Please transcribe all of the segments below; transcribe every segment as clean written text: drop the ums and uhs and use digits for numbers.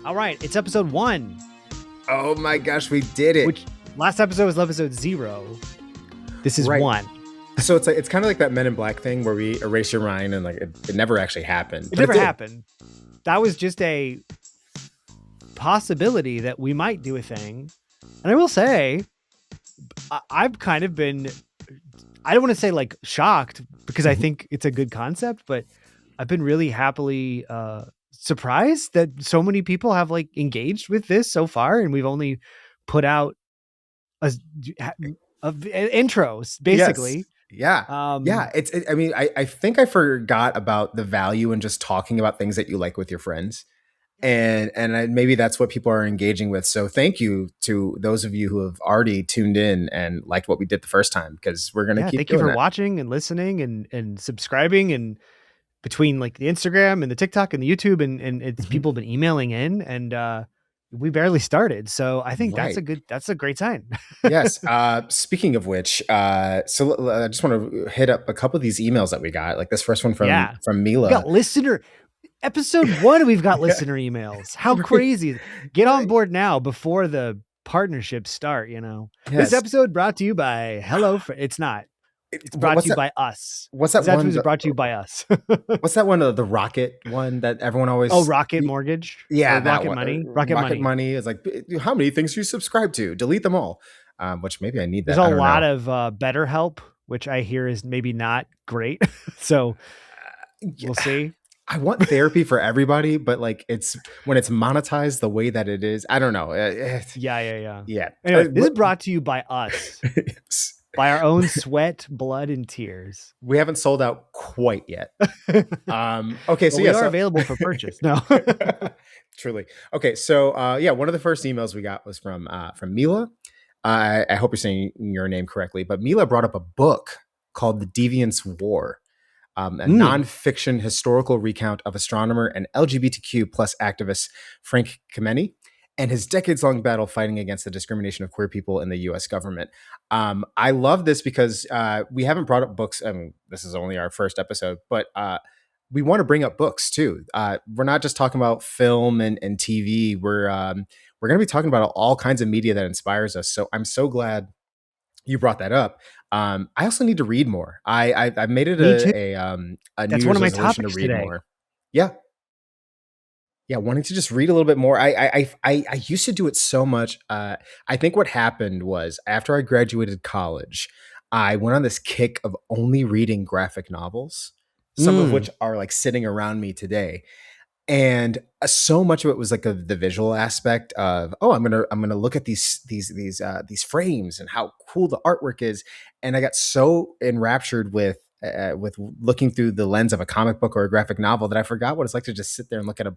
All right, it's episode 1, Oh my gosh, we did it. which last episode was episode 0. This is Right. 1. So it's kind of like that Men in Black thing where we erase your mind and like it never actually happened. It never happened. That was just a possibility that we might do a thing. And I will say, I've kind of been, I don't want to say like shocked because I think it's a good concept, but I've been really happily surprised that so many people have like engaged with this so far. And we've only put out intros basically. Yes. Yeah. I think I forgot about the value in just talking about things that you like with your friends. Maybe that's what people are engaging with. So thank you to those of you who have already tuned in and liked what we did the first time, because we're going to keep thank you doing for that. watching and listening and subscribing, and between like the Instagram and the TikTok and the YouTube and it's people have been emailing in, and we barely started. So I think Right. that's a great sign. Yes. Speaking of which, I just want to hit up a couple of these emails that we got. Like this first one from Mila. We got listener episode 1. We've got listener emails. How crazy! Get on board now before the partnerships start. Yes. This episode brought to you by It's not. It's brought to you by us. What's that one? It's brought to you by us. What's that one? The Rocket one that everyone always. Oh, Rocket Mortgage. Yeah, that Rocket one. Money. Rocket Money is like, how many things do you subscribe to? Delete them all. Which maybe I need that. There's a lot of BetterHelp, which I hear is maybe not great. So we'll see. I want therapy for everybody, but like it's when it's monetized the way that it is, I don't know. Yeah. Anyway, this is brought to you by us. Yes. By our own sweat, blood, and tears. We haven't sold out quite yet. Okay, so we are available for purchase. No, truly. Okay, so one of the first emails we got was from Mila. I hope you're saying your name correctly, but Mila brought up a book called The Deviant's War, a nonfiction historical recount of astronomer and LGBTQ plus activist Frank Kameny and his decades-long battle fighting against the discrimination of queer people in the U.S. government. I love this because we haven't brought up books. I mean, this is only our first episode, but we want to bring up books too. We're not just talking about film and TV. We're going to be talking about all kinds of media that inspires us. So I'm so glad you brought that up. I also need to read more. I made it a New Year's resolution to read today. More. Yeah, wanting to just read a little bit more. I used to do it so much. I think what happened was after I graduated college, I went on this kick of only reading graphic novels, some of which are like sitting around me today. And so much of it was like the visual aspect of, I'm gonna look at these frames and how cool the artwork is. And I got so enraptured with looking through the lens of a comic book or a graphic novel that I forgot what it's like to just sit there and look at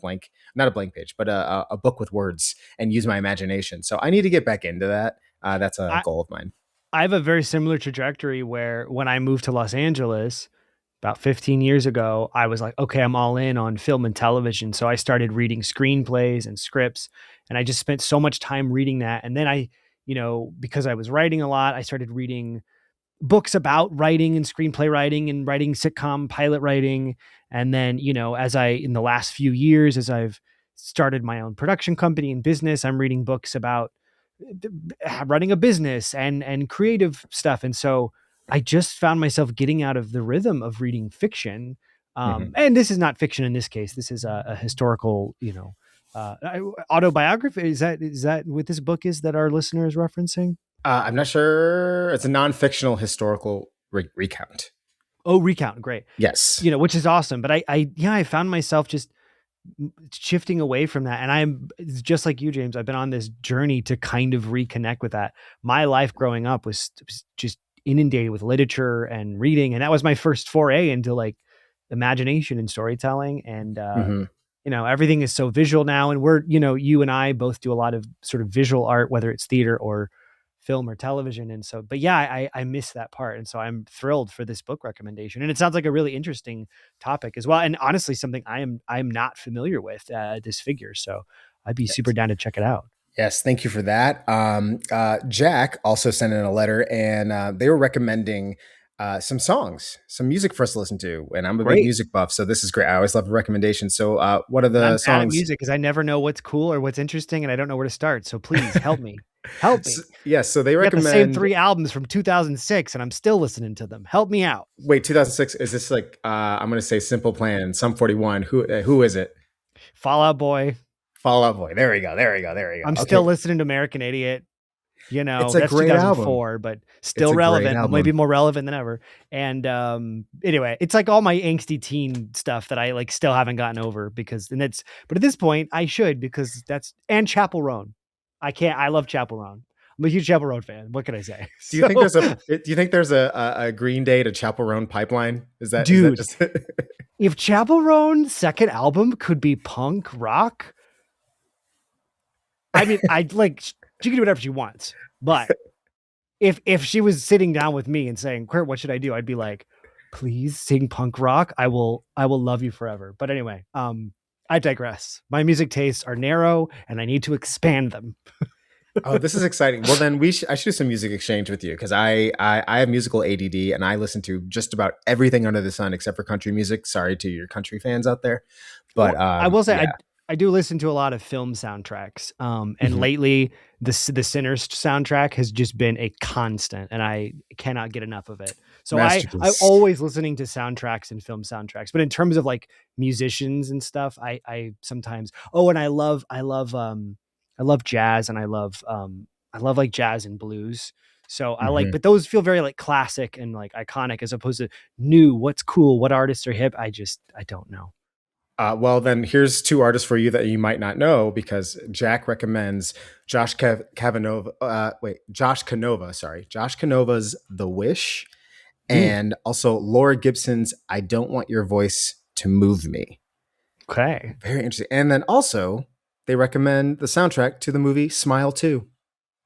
not a blank page, but a book with words and use my imagination. So I need to get back into that. That's a goal of mine. I have a very similar trajectory where when I moved to Los Angeles about 15 years ago, I was like, okay, I'm all in on film and television. So I started reading screenplays and scripts, and I just spent so much time reading that. And then I, because I was writing a lot, I started reading books about writing and screenplay writing and writing sitcom pilot writing. And then, in the last few years, as I've started my own production company and business, I'm reading books about running a business and creative stuff. And so I just found myself getting out of the rhythm of reading fiction. And this is not fiction in this case. This is a historical, autobiography. Is that what this book is that our listener is referencing? I'm not sure. It's a non-fictional historical recount. Oh, recount. Great. Yes. Which is awesome. But I found myself just shifting away from that. And I'm just like you, James. I've been on this journey to kind of reconnect with that. My life growing up was just inundated with literature and reading. And that was my first foray into like imagination and storytelling. And, everything is so visual now. And we're, you and I both do a lot of sort of visual art, whether it's theater or film or television. And so, but yeah, I miss that part. And so I'm thrilled for this book recommendation. And it sounds like a really interesting topic as well. And honestly, something I'm not familiar with, this figure. So I'd be super down to check it out. Yes, thank you for that. Jack also sent in a letter, and they were recommending some songs, some music for us to listen to. And I'm a big Great. music buff, so this is great. I always love a recommendation. So, what are And the I'm bad at songs? music because I never know what's cool or what's interesting, and I don't know where to start. So please help me. Help So, me. yes, so they You got the same recommend. 3 albums from 2006, and I'm still listening to them. Help me out. Wait, 2006. Is this like? I'm gonna say Simple Plan, Sum 41. Who is it? Fall Out Boy. Fall Out Boy. There we go. There we go. There we I'm go. still Okay, listening to American Idiot. You know, it's a that's great album. 2004, but It's still a great relevant, maybe album. more relevant than ever. And anyway, it's like all my angsty teen stuff that I like still haven't gotten over but at this point I should because and Chapel Roan. I love Chapel Roan. I'm a huge Chapel Roan fan. What can I say? Do you think So, there's a do you think there's a Green Day to Chapel Roan pipeline? Is that dude, just if Chapel Roan's second album could be punk rock, I mean, I'd like she can do whatever she wants, but if she was sitting down with me and saying, Curt, what should I do? I'd be like, please sing punk rock. I will love you forever. But anyway, I digress. My music tastes are narrow and I need to expand them. Oh, this is exciting. Well, then I should do some music exchange with you because I have musical ADD and I listen to just about everything under the sun except for country music. Sorry to your country fans out there, but Well, I will say yeah. I do listen to a lot of film soundtracks. And Mhm. lately the Sinners soundtrack has just been a constant and I cannot get enough of it. So I'm Masterpiece. always listening to soundtracks and film soundtracks, but in terms of like musicians and stuff, I sometimes, and I love jazz and I love like jazz and blues. So Mhm. but those feel very like classic and like iconic as opposed to new, what's cool, what artists are hip. I don't know. Well, then here's two artists for you that you might not know because Jack recommends Josh Canova. Sorry, Josh Canova's "The Wish," Mm, and also Laura Gibson's "I Don't Want Your Voice to Move Me." okay. Very interesting. And then also they recommend the soundtrack to the movie Smile 2,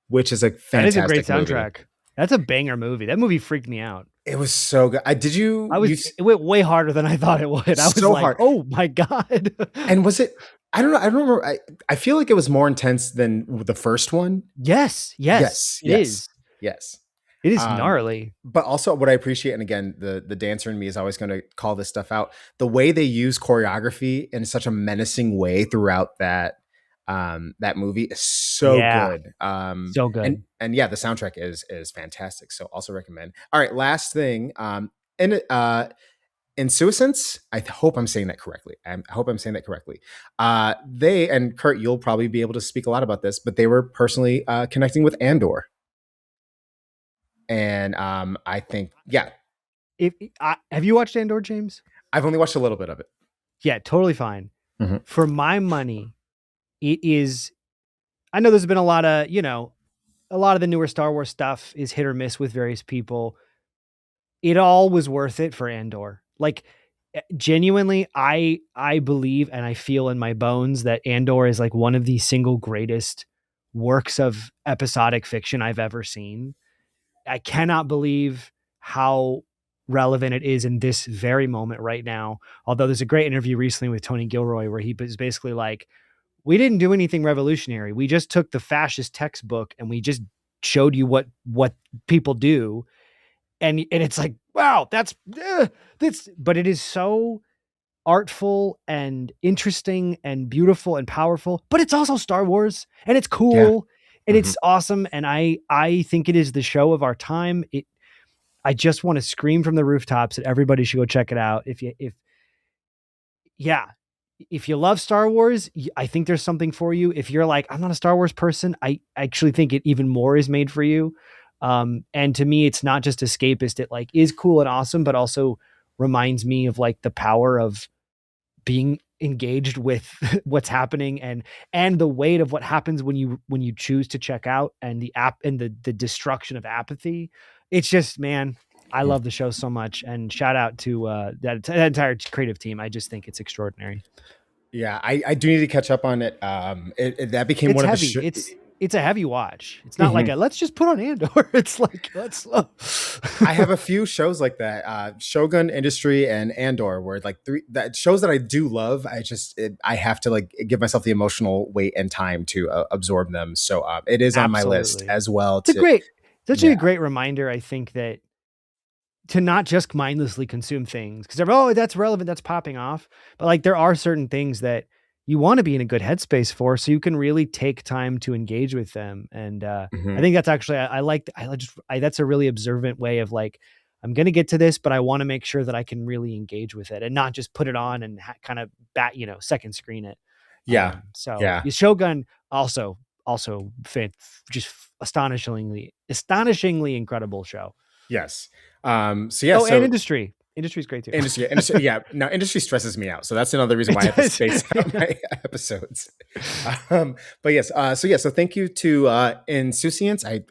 which is a That is a great fantastic movie. soundtrack. That's a banger movie. That movie freaked me out. It was so good. Did It went way harder than I thought it would. I was so like, hard. oh my God. And was it? I don't know. I don't remember. I feel like it was more intense than the first one. Yes, Yes, it yes, is. yes. It is Um, gnarly. but also what I appreciate, and again, the dancer in me is always going to call this stuff out. The way they use choreography in such a menacing way throughout that movie is so Yeah, good. so good. And yeah, the soundtrack is fantastic. So also recommend. All right, last thing. In Suicence, I hope I'm saying that correctly. I hope I'm saying that correctly. They and Curt, you'll probably be able to speak a lot about this, but they were personally connecting with Andor, and I think, yeah, Have you watched Andor, James? I've only watched a little bit of it. Yeah, totally fine. Mhm. For my money, it is. I know there's been a lot of the newer Star Wars stuff is hit or miss with various people. It all was worth it for Andor. Like genuinely, I believe and I feel in my bones that Andor is like one of the single greatest works of episodic fiction I've ever seen. I cannot believe how relevant it is in this very moment right now. Although there's a great interview recently with Tony Gilroy where he was basically like, we didn't do anything revolutionary. We just took the fascist textbook and we just showed you what people do. And it's like, wow, but it is so artful and interesting and beautiful and powerful, but it's also Star Wars and it's Yeah. cool and Mhm. it's awesome. And I think it is the show of our time. I just want to scream from the rooftops that everybody should go check it out. Yeah, if you love Star Wars, I think there's something for you. If you're like, I'm not a Star Wars person, I actually think it even more is made for you. And to me, it's not just escapist. It like is cool and awesome, but also reminds me of like the power of being engaged with what's happening and the weight of what happens when you choose to check out and the destruction of apathy. It's just, man, I love the show so much, and shout out to that entire creative team. I just think it's extraordinary. Yeah, I do need to catch up on it. That became It's one of the heavy. It's a heavy watch. It's not like Mhm. let's just put on Andor. It's like let's. I have a few shows like that, Shogun Industry and Andor, where like shows that I do love. I have to like give myself the emotional weight and time to absorb them. So it is on my list Absolutely. as well. It's a To great. It's actually Yeah, a great reminder. I think that to not just mindlessly consume things because oh, that's relevant, that's popping off. But like there are certain things that you want to be in a good headspace for, so you can really take time to engage with them. And I Mhm. think that's actually I like that's a really observant way of like I'm gonna get to this, but I want to make sure that I can really engage with it and not just put it on and kind of second screen it. Yeah. So Yeah. Shogun also fit, just astonishingly incredible show. Yes. So yeah, Oh, and so industry's great too. industry, yeah. Now industry stresses me out, so that's another reason It why I have to does. space out my episodes. But yes, so thank you to Insouciance. I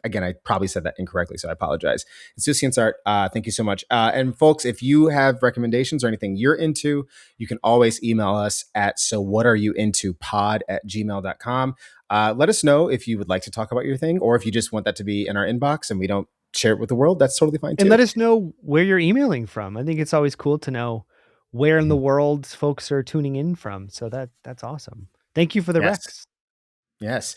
probably said that incorrectly, so I apologize. Insouciance Art, thank you so much. And folks, if you have recommendations or anything you're into, you can always email us at sowhatareyoutintopod@gmail.com. Let us know if you would like to talk about your thing, or if you just want that to be in our inbox and we don't share it with the world. That's totally fine And too. let us know where you're emailing from. I think it's always cool to know where in the Mhm. world folks are tuning in from. So that's awesome. Thank you for the Yes. Rex. Yes.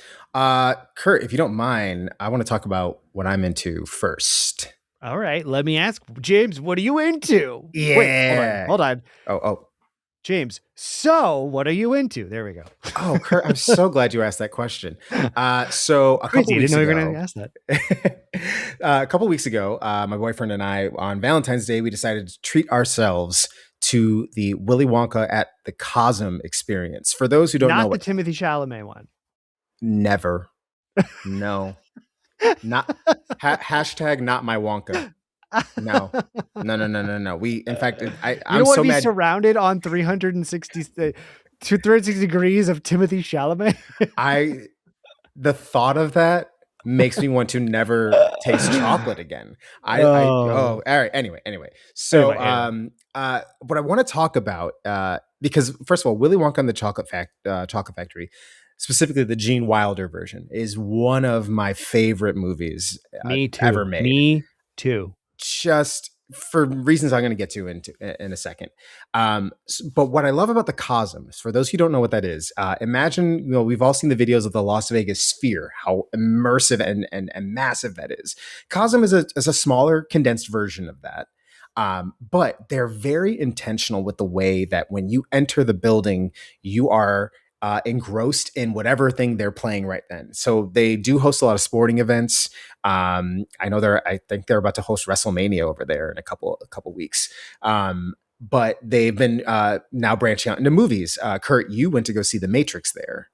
Curt, if you don't mind, I want to talk about what I'm into first. All right, let me ask James, what are you into? Wait, hold on. Yeah. Hold on. Oh. James, so what are you into? There we go. Oh, Curt, I'm so glad you asked that question. So a couple Crazy. I didn't weeks know you were going to ago, ask that. a couple weeks ago, my boyfriend and I, on Valentine's Day, we decided to treat ourselves to the Willy Wonka at the Cosm experience. For those who don't know Not the what, Timothy Chalamet one. never, no, not hashtag not my Wonka. No, no. We, in fact, You I'm don't want to so be mad. surrounded on 360 degrees of Timothy Chalamet. I the thought of that makes me want to never taste chocolate again. Oh. All right. Anyway. So Anyway. what I want to talk about, because first of all, Willy Wonka and the Chocolate Factory, specifically the Gene Wilder version, is one of my favorite movies Me ever too. made. Me too. Just for reasons I'm going to get to in a second. But what I love about the Cosmos, for those who don't know what that is, imagine, we've all seen the videos of the Las Vegas Sphere, how immersive and massive that is. Cosm is a smaller, condensed version of that. But they're very intentional with the way that when you enter the building, you are engrossed in whatever thing they're playing right then. So they do host a lot of sporting events. I think they're about to host WrestleMania over there in a couple weeks. But they've been now branching out into movies. Curt, you went to go see The Matrix there.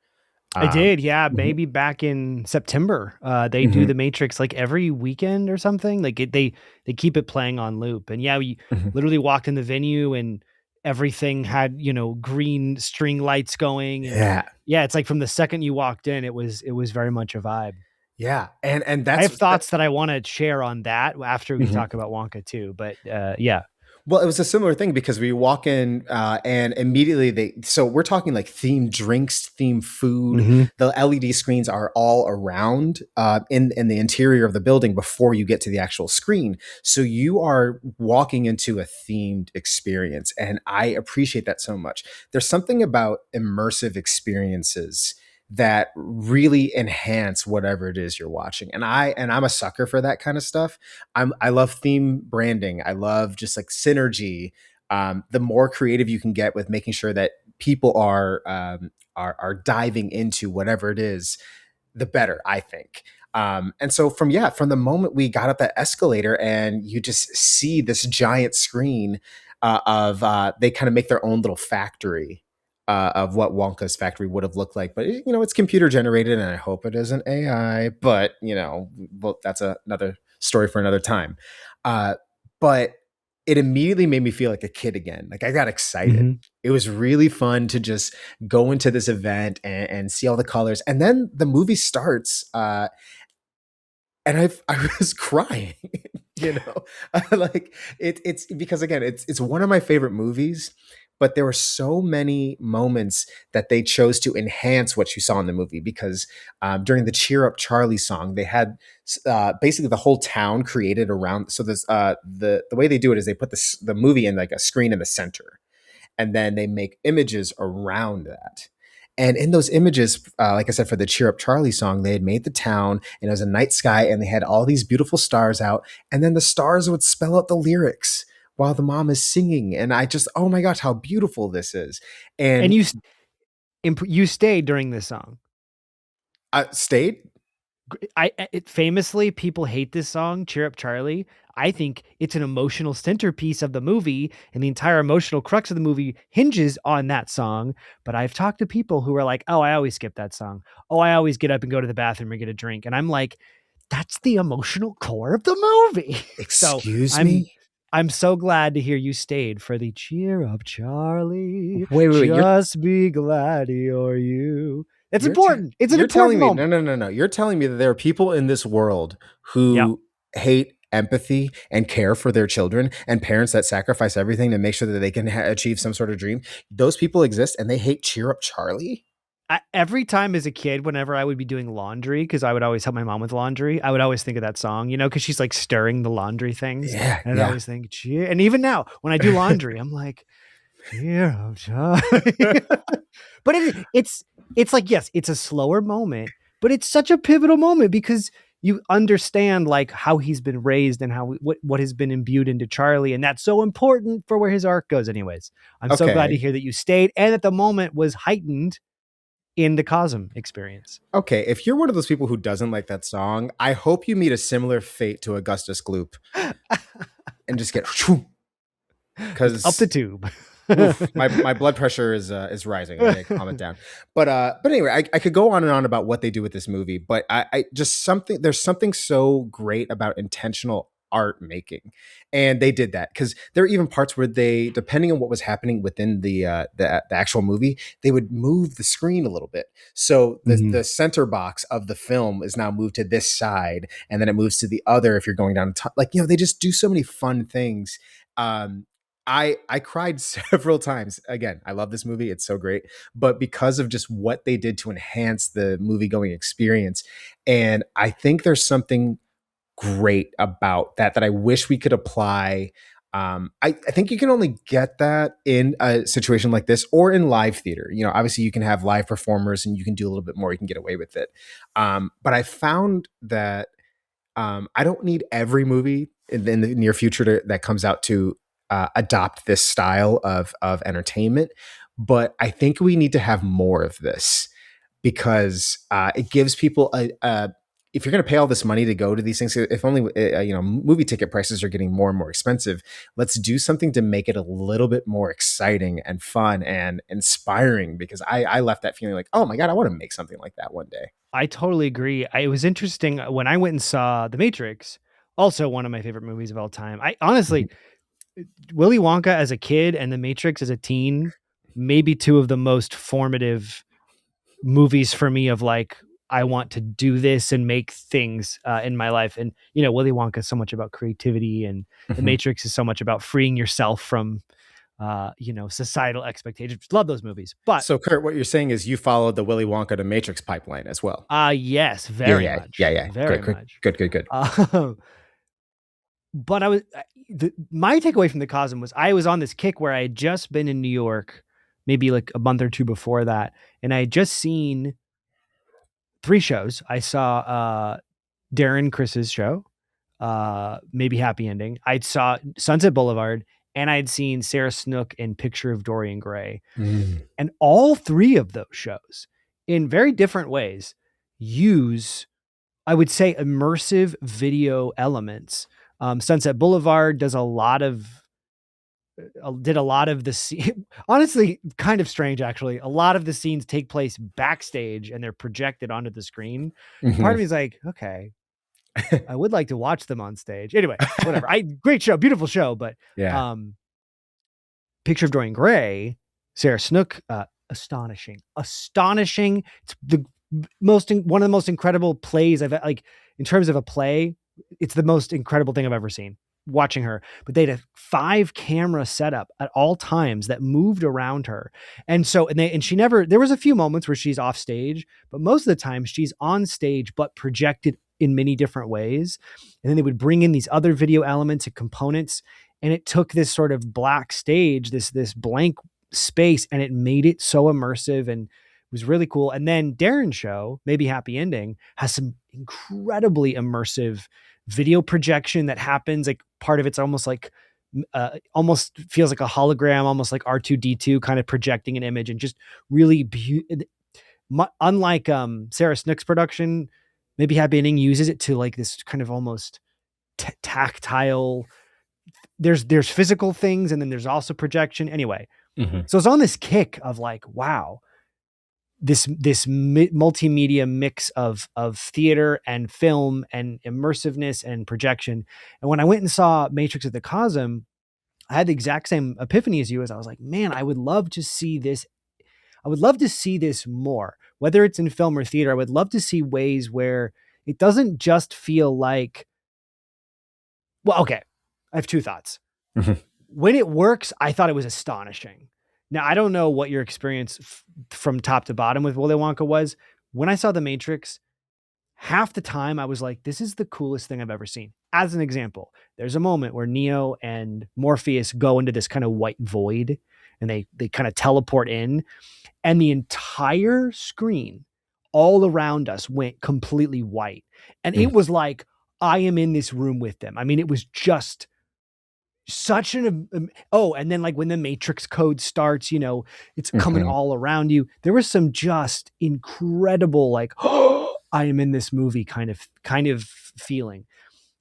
I did, yeah. Mhm, Maybe back in September. They do mhm, the Matrix like every weekend or something. They keep it playing on loop. And yeah, we mhm. literally walked in the venue and everything had green string lights going. And Yeah, yeah, it's like from the second you walked in, it was very much a vibe. yeah, and I have that's that. thoughts that I want to share on that after we Mhm. talk about Wonka too. But yeah, Well, it was a similar thing because we walk in and immediately so we're talking like themed drinks, themed food. hmm The LED screens are all around in the interior of the building before you get to the actual screen. So you are walking into a themed experience. And I appreciate that so much. There's something about immersive experiences that really enhance whatever it is you're watching. And I'm a sucker for that kind of stuff. I love theme branding. I love just like synergy. The more creative you can get with making sure that people are diving into whatever it is, the better, I think. And so from the moment we got up that escalator and you just see this giant screen of they kind of make their own little factory of what Wonka's factory would have looked like, but it's computer generated, and I hope it isn't AI. But well, that's another story for another time. Uh, but it immediately made me feel like a kid again. Like I got excited. hmm It was really fun to just go into this event and see all the colors. And then the movie starts, and I was crying, you know, like it's because again, it's one of my favorite movies, but there were so many moments that they chose to enhance what you saw in the movie because during the Cheer Up Charlie song, they had basically the whole town created around. So this the way they do it is they put the movie in like a screen in the center, and then they make images around that. And in those images, like I said, for the Cheer Up Charlie song, they had made the town and it was a night sky and they had all these beautiful stars out. And then the stars would spell out the lyrics while the mom is singing. And I just, oh my gosh, how beautiful this is. And And you stayed during this song. I stayed. Famously, people hate this song, Cheer Up Charlie. I think it's an emotional centerpiece of the movie, and the entire emotional crux of the movie hinges on that song. But I've talked to people who are like, oh, I always skip that song. Oh, I always get up and go to the bathroom and get a drink. And I'm like, that's the emotional core of the movie. So Excuse I'm me? I'm so glad to hear you stayed for the Cheer Up Charlie. Wait. Just be glad you're you. It's You're te- important. It's an you're telling important me no, moment. no, no, no. You're telling me that there are people in this world Yeah. who hate empathy and care for their children, and parents that sacrifice everything to make sure that they can achieve some sort of dream. Those people exist, and they hate Cheer Up Charlie. Every time as a kid, whenever I would be doing laundry, because I would always help my mom with laundry, I would always think of that song, because she's like stirring the laundry things. Yeah, And I'd yeah. always think, cheer. And even now, when I do laundry, I'm like, cheer up, Charlie. But it's like, yes, it's a slower moment, but it's such a pivotal moment because you understand like how he's been raised and how what has been imbued into Charlie, and that's so important for where his arc goes. Anyways, I'm so glad to Okay. hear that you stayed and that the moment was heightened in the Cosm experience. Okay. If you're one of those people who doesn't like that song, I hope you meet a similar fate to Augustus Gloop and just get Just up the because tube. oof, my blood pressure is rising. I need to calm it down. But anyway, I could go on and on about what they do with this movie, but I just something there's something so great about intentional art making, and they did that because there are even parts where they, depending on what was happening within the actual movie, they would move the screen a little bit. So the center box of the film is now moved to this side, and then it moves to the other if you're going down. Like they just do so many fun things. Um, I cried several times. Again, I love this movie. It's so great. But because of just what they did to enhance the movie going experience. And I think there's something great about that I wish we could apply. I think you can only get that in a situation like this or in live theater. Obviously you can have live performers and you can do a little bit more. You can get away with it. But I found that I don't need every movie in the near future that comes out to adopt this style of entertainment, but I think we need to have more of this because it gives people a if you're going to pay all this money to go to these things, if only movie ticket prices are getting more and more expensive, let's do something to make it a little bit more exciting and fun and inspiring. Because I left that feeling like, oh my god, I want to make something like that one day. I totally agree. It was interesting when I went and saw The Matrix, also one of my favorite movies of all time. I honestly, Willy Wonka as a kid and The Matrix as a teen, maybe two of the most formative movies for me of like, I want to do this and make things in my life. And, Willy Wonka is so much about creativity and The Mhm. Matrix is so much about freeing yourself from, societal expectations. Love those movies. But So, Kurt, what you're saying is you followed the Willy Wonka to Matrix pipeline as well. yes, Yeah, very yeah, yeah, much, yeah. very Good, good, much. good, good, good. But my takeaway from the Cosm was I was on this kick where I had just been in New York, maybe like a month or two before that, and I had just seen 3 shows. I saw Darren Chris's show, maybe Happy Ending. I saw Sunset Boulevard, and I had seen Sarah Snook in Picture of Dorian Gray, Mm. and all three of those shows, in very different ways, use, I would say, immersive video elements. Sunset Boulevard does a lot of did a lot of the scene. Honestly, kind of strange actually. A lot of the scenes take place backstage and they're projected onto the screen. And part of Mhm. me is like, okay, I would like to watch them on stage. Anyway, whatever. Great show, beautiful show, but Yeah. um Picture of Dorian Gray, Sarah Snook, astonishing. It's the one of the most incredible plays I've like in terms of a play. It's the most incredible thing I've ever seen watching her. But they had a 5 camera setup at all times that moved around her. And she never, there was a few moments where she's off stage, but most of the time she's on stage, but projected in many different ways. And then they would bring in these other video elements and components. And it took this sort of black stage, this blank space, and it made it so immersive. And was really cool. And then Darren's show, Maybe Happy Ending, has some incredibly immersive video projection that happens. Like part of it's almost like almost feels like a hologram, almost like R2D2 kind of projecting an image, and just really unlike Sarah Snook's production, Maybe Happy Ending uses it to like this kind of almost tactile. There's physical things, and then there's also projection. Anyway, so it's on this kick of like, wow, this multimedia mix of theater and film and immersiveness and projection. And when I went and saw Matrix at the Cosm, I had the exact same epiphany as you. As I was like, man, I would love to see this. I would love to see this more, whether it's in film or theater. I would love to see ways where it doesn't just feel like, well, okay, I have two thoughts. When it works, I thought it was astonishing. Now, I don't know what your experience from top to bottom with Willy Wonka was. When I saw The Matrix, half the time I was like, this is the coolest thing I've ever seen. As an example, there's a moment where Neo and Morpheus go into this kind of white void, and they kind of teleport in, and the entire screen all around us went completely white. And it was like, I am in this room with them. I mean, it was just such an, and then like when the Matrix code starts, it's coming all around you. There was some just incredible, like, oh, I am in this movie kind of feeling.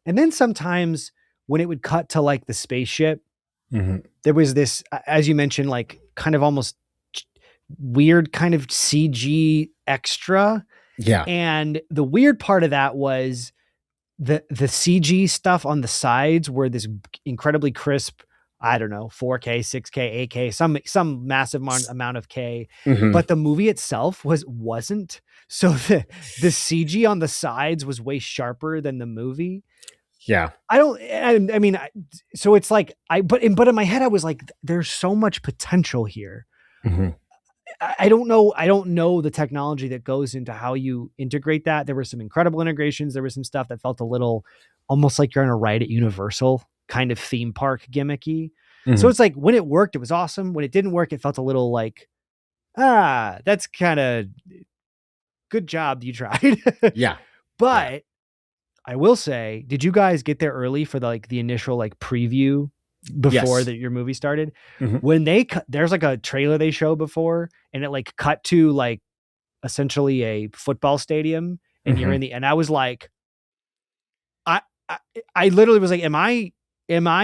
And then sometimes when it would cut to like the spaceship, there was this, as you mentioned, like kind of almost weird kind of CG extra. Yeah. And the weird part of that was the CG stuff on the sides were this incredibly crisp, I don't know, 4K, 6K, 8K, some massive amount of K, but the movie itself wasn't. So the CG on the sides was way sharper than the movie. Yeah. I mean, so it's like, but in my head, I was like, there's so much potential here. I don't know the technology that goes into how you integrate that. There were some incredible integrations. There was some stuff that felt a little almost like you're on a ride at Universal, kind of theme park gimmicky. So it's like when it worked, it was awesome. When it didn't work, it felt a little like, that's kind of good job. You tried. Yeah. But I will say, did you guys get there early for the initial like preview before your movie started? When there's like a trailer they show before, and it like cut to like essentially a football stadium, and you're in and I was like, I literally was like, am I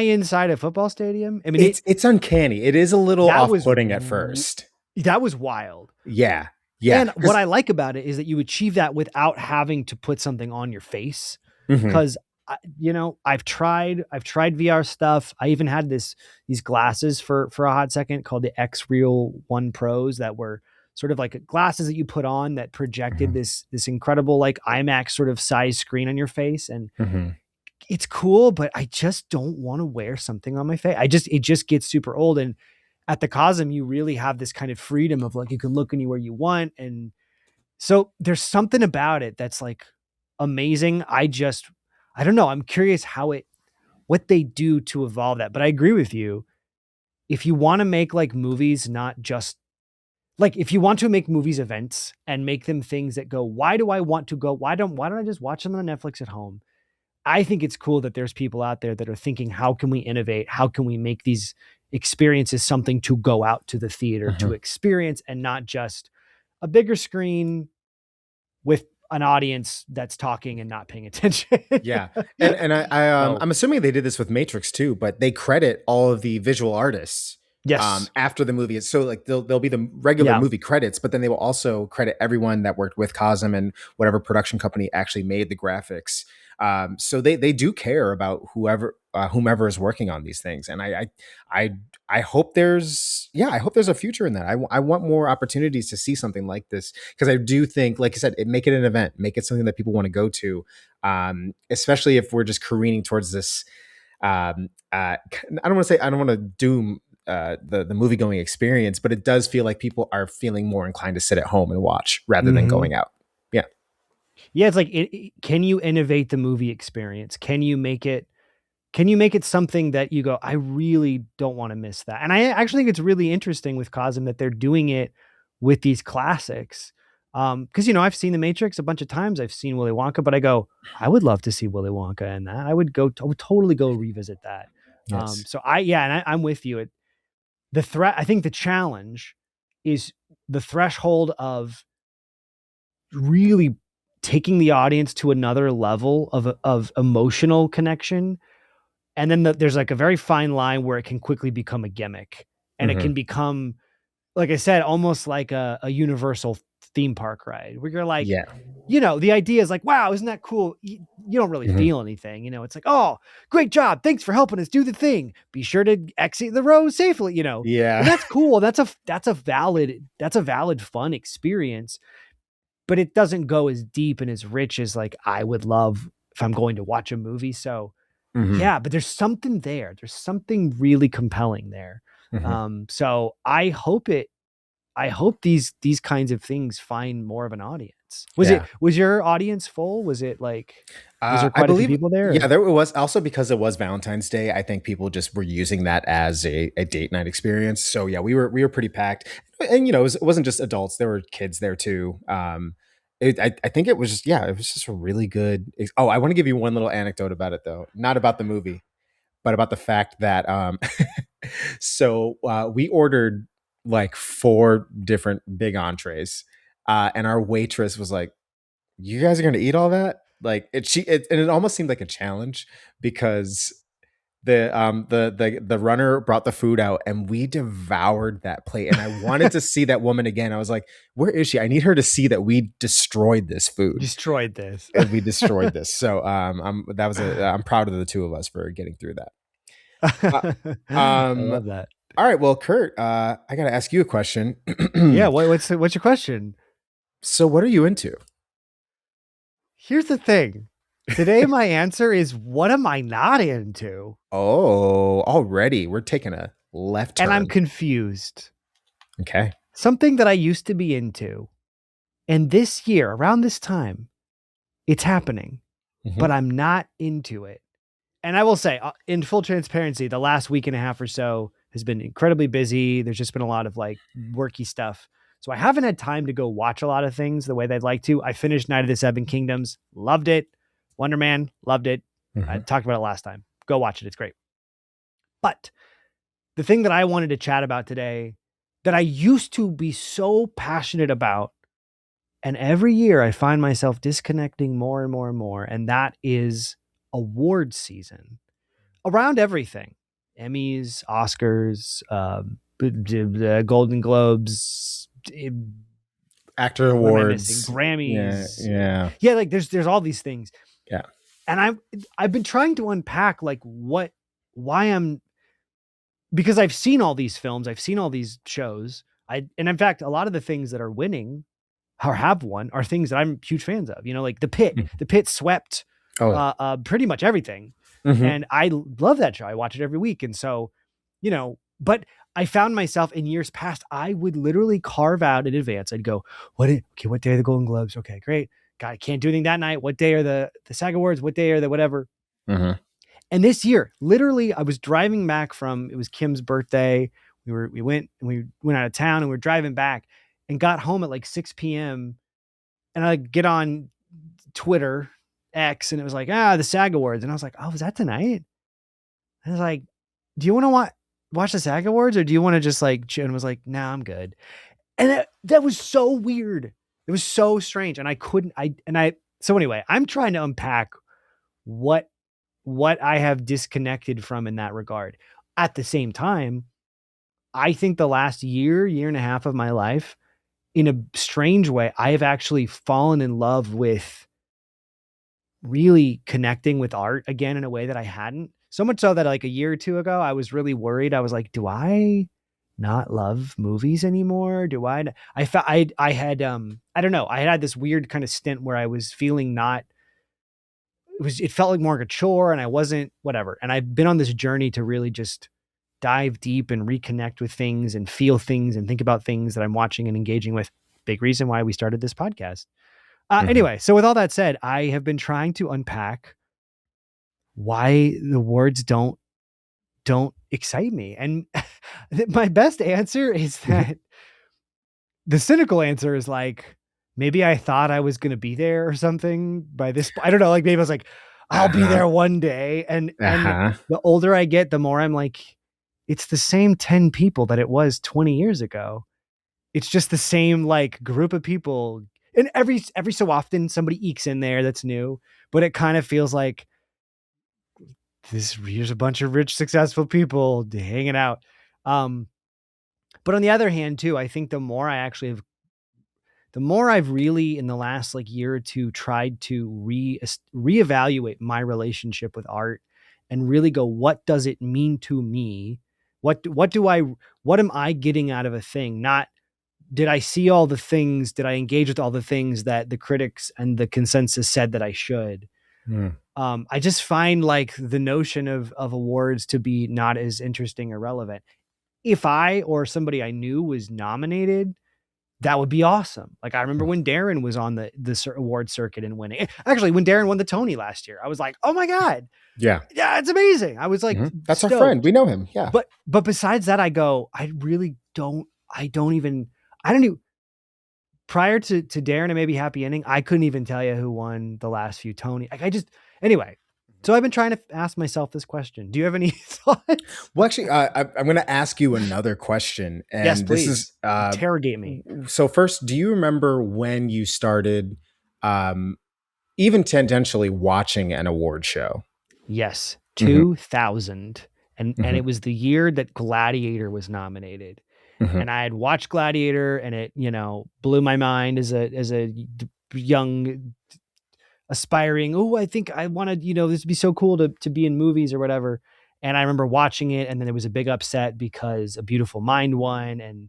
inside a football stadium? I mean, it's uncanny. It is a little off-putting at first. That was wild. Yeah. Yeah. And what I like about it is that you achieve that without having to put something on your face. Because I've tried VR stuff. I even had these glasses for a hot second called the X Real 1 Pros that were sort of like glasses that you put on that projected this incredible like IMAX sort of size screen on your face. And it's cool, but I just don't want to wear something on my face. It just gets super old. And at the Cosm, you really have this kind of freedom of like, you can look anywhere you want. And so there's something about it that's like amazing. I don't know. I'm curious what they do to evolve that. But I agree with you. If you want to make like movies, not just like, if you want to make movies events and make them things that go, why do I want to go? Why don't I just watch them on Netflix at home? I think it's cool that there's people out there that are thinking, how can we innovate? How can we make these experiences something to go out to the theater to experience, and not just a bigger screen with an audience that's talking and not paying attention. Yeah. And I'm assuming they did this with Matrix too, but they credit all of the visual artists. Yes. After the movie. So like there'll be the regular movie credits, but then they will also credit everyone that worked with Cosm and whatever production company actually made the graphics. So they do care about whomever is working on these things. And I hope there's a future in that. I want more opportunities to see something like this, because I do think, like I said, make it an event, make it something that people want to go to. Especially if we're just careening towards this. I don't want to doom the movie going experience, but it does feel like people are feeling more inclined to sit at home and watch rather than going out. Yeah, it's like, can you innovate the movie experience? Can you make it something that you go, I really don't want to miss that? And I actually think it's really interesting with Cosm that they're doing it with these classics. Because I've seen The Matrix a bunch of times. I've seen Willy Wonka, but I go, I would love to see Willy Wonka and that. I would totally go revisit that. Yes. So I'm with you. I think the challenge is the threshold of really taking the audience to another level of emotional connection. And then there's like a very fine line where it can quickly become a gimmick, and it Mm-hmm. can become, like I said, almost like a universal theme park ride where you're like, Yeah. the idea is like, wow, isn't that cool? You don't really Mm-hmm. feel anything. It's like, oh, great job. Thanks for helping us do the thing. Be sure to exit the row safely, and Yeah. that's cool. That's a valid fun experience, but it doesn't go as deep and as rich as like I would love if I'm going to watch a movie. So Mm-hmm. yeah, but there's something there. There's something really compelling there. Mm-hmm. So I hope these kinds of things find more of an audience. Yeah. Was your audience full? Was there I quite a few believe, people there? yeah, Or? there was also because it was Valentine's Day. I think people just were using that as a date night experience. So yeah, we were pretty packed, and it wasn't just adults. There were kids there too. I think it was just, yeah, it was just a really good. Oh, I want to give you one little anecdote about it though, not about the movie, but about the fact that so we ordered like four different big entrees, and our waitress was like, you guys are gonna eat all that? Like and it almost seemed like a challenge because the runner brought the food out and we devoured that plate. And I wanted to see that woman again. I was like, where is she? I need her to see that we destroyed this food. Destroyed this. And we destroyed this. So I'm proud of the two of us for getting through that. Uh, I um love that. all right, well, Curt, I gotta ask you a question. Yeah. What's your question? So what are you into? Here's the thing. Today, my answer is, what am I not into? Oh, already we're taking a left And I'm turn. confused. Okay. Something that I used to be into. And this year, around this time, it's happening, Mhm. but I'm not into it. And I will say, in full transparency, the last week and a half or so has been incredibly busy. There's just been a lot of like worky stuff. So I haven't had time to go watch a lot of things the way they'd like to. I finished Night of the Seven Kingdoms, loved it. Wonder Man, loved it. I Mhm. talked about it last time. Go watch it. It's great. But the thing that I wanted to chat about today that I used to be so passionate about, and every year I find myself disconnecting more and more and more, and that is award season around everything. Emmys, Oscars, Golden Globes, Actor what am I missing? awards. Yeah, Grammys. yeah, Yeah, like there's all these things. yeah. And I've been trying to unpack like why I'm, because I've seen all these films, I've seen all these shows. And in fact, a lot of the things that are winning or have won are things that I'm huge fans of. Like The Pit. Mm. The Pit swept Oh, yeah. pretty much everything. Mhm. And I love that show. I watch it every week. And so, but I found myself in years past, I would literally carve out in advance. I'd go, what day are the Golden Globes? Okay, great. God, I can't do anything that night. What day are the SAG Awards? What day are the whatever? Mhm. And this year, literally, I was driving back it was Kim's birthday. We went out of town and we were driving back and got home at like 6 p.m. And I get on Twitter, X, and it was like, the SAG Awards. And I was like, oh, is that tonight? And I was like, do you want to watch the SAG Awards or do you want to just like chill? And was like, nah, I'm good. And that was so weird. It was so strange. And so anyway, I'm trying to unpack what I have disconnected from in that regard. At the same time, I think the last year and a half of my life, in a strange way, I have actually fallen in love with really connecting with art again in a way that I hadn't. So much so that like a year or two ago, I was really worried. I was like, do I not love movies anymore? Do I felt I had I don't know. I had this weird kind of stint where I was feeling not, it felt like more like a chore and I wasn't whatever. And I've been on this journey to really just dive deep and reconnect with things and feel things and think about things that I'm watching and engaging with. Big reason why we started this podcast. Mhm. Anyway, so with all that said, I have been trying to unpack why the words don't excite me. And my best answer is Mhm. that the cynical answer is like, maybe I thought I was going to be there or something by this. I don't know. Like maybe I was like, I'll be Uh-huh. there one day. And Uh-huh. the older I get, the more I'm like, it's the same 10 people that it was 20 years ago. It's just the same like group of people. And every so often somebody ekes in there that's new, but it kind of feels like here's a bunch of rich, successful people hanging out. Um, but on the other hand, too, I think the more I've really in the last like year or two tried to reevaluate my relationship with art and really go, what does it mean to me? What am I getting out of a thing? Not did I see all the things? Did I engage with all the things that the critics and the consensus said that I should? Mm. I just find like the notion of awards to be not as interesting or relevant. If I or somebody I knew was nominated, that would be awesome. Like I remember when Darren was on the award circuit and winning. Actually, when Darren won the Tony last year, I was like, "Oh my god, Yeah. yeah, it's amazing!" I was like That's our friend. stoked. We know him. Yeah. But besides that, I go, I really don't. I don't even. Prior to Darren and maybe Happy Ending, I couldn't even tell you who won the last few Tony. Like I just anyway. So I've been trying to ask myself this question. Do you have any thoughts? Well, actually, I'm going to ask you another question, Yes, and this is please. Interrogate me. so. First, do you remember when you started, um, even tangentially watching an award show? Yes, Hmm. 2000. And Hmm. it was the year that Gladiator was nominated. Hmm. And I had watched Gladiator and it, blew my mind as a young aspiring, oh, I think I wanted, this would be so cool to be in movies or whatever. And I remember watching it and then there was a big upset because A Beautiful Mind won. And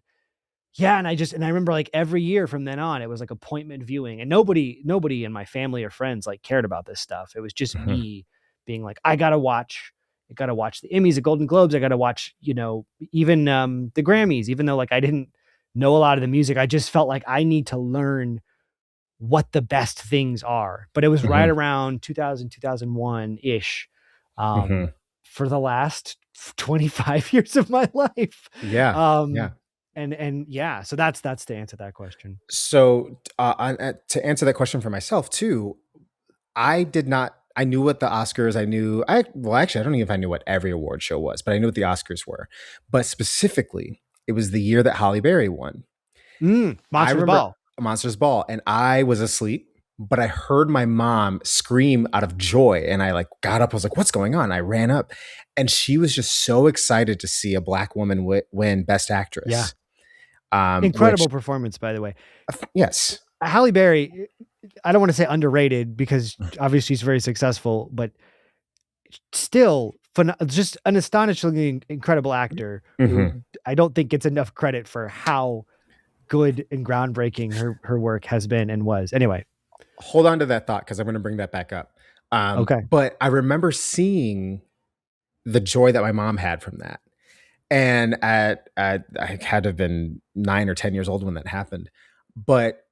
yeah, and I remember like every year from then on, it was like appointment viewing, and nobody in my family or friends like cared about this stuff. It was just Hmm. me being like, I gotta watch the Emmys, the Golden Globes, I gotta watch, even the Grammys, even though like I didn't know a lot of the music, I just felt like I need to learn what the best things are. But it was right Hmm. around 2000, 2001 ish, Hmm. for the last 25 years of my life. Yeah. Um, Yeah. and yeah, so that's to answer that question. So, to answer that question for myself too, I did not. I knew what the Oscars. I knew. Well, actually, I don't even know if I knew what every award show was, but I knew what the Oscars were. But specifically, it was the year that Halle Berry won. I Monsters remember Ball. Monsters Ball, and I was asleep, but I heard my mom scream out of joy, and I like got up. I was like, "What's going on?" I ran up, and she was just so excited to see a black woman win Best Yeah. Actress. Which Incredible performance, by the way. yes. Halle Berry, I don't want to say underrated because obviously she's very successful, but still just an astonishingly incredible actor who Hmm. I don't think gets enough credit for how good and groundbreaking her work has been and was. Anyway, Hold on to that thought because I'm going to bring that back up. okay. But I remember seeing the joy that my mom had from that. And I had to have been 9 or 10 years old when that happened. But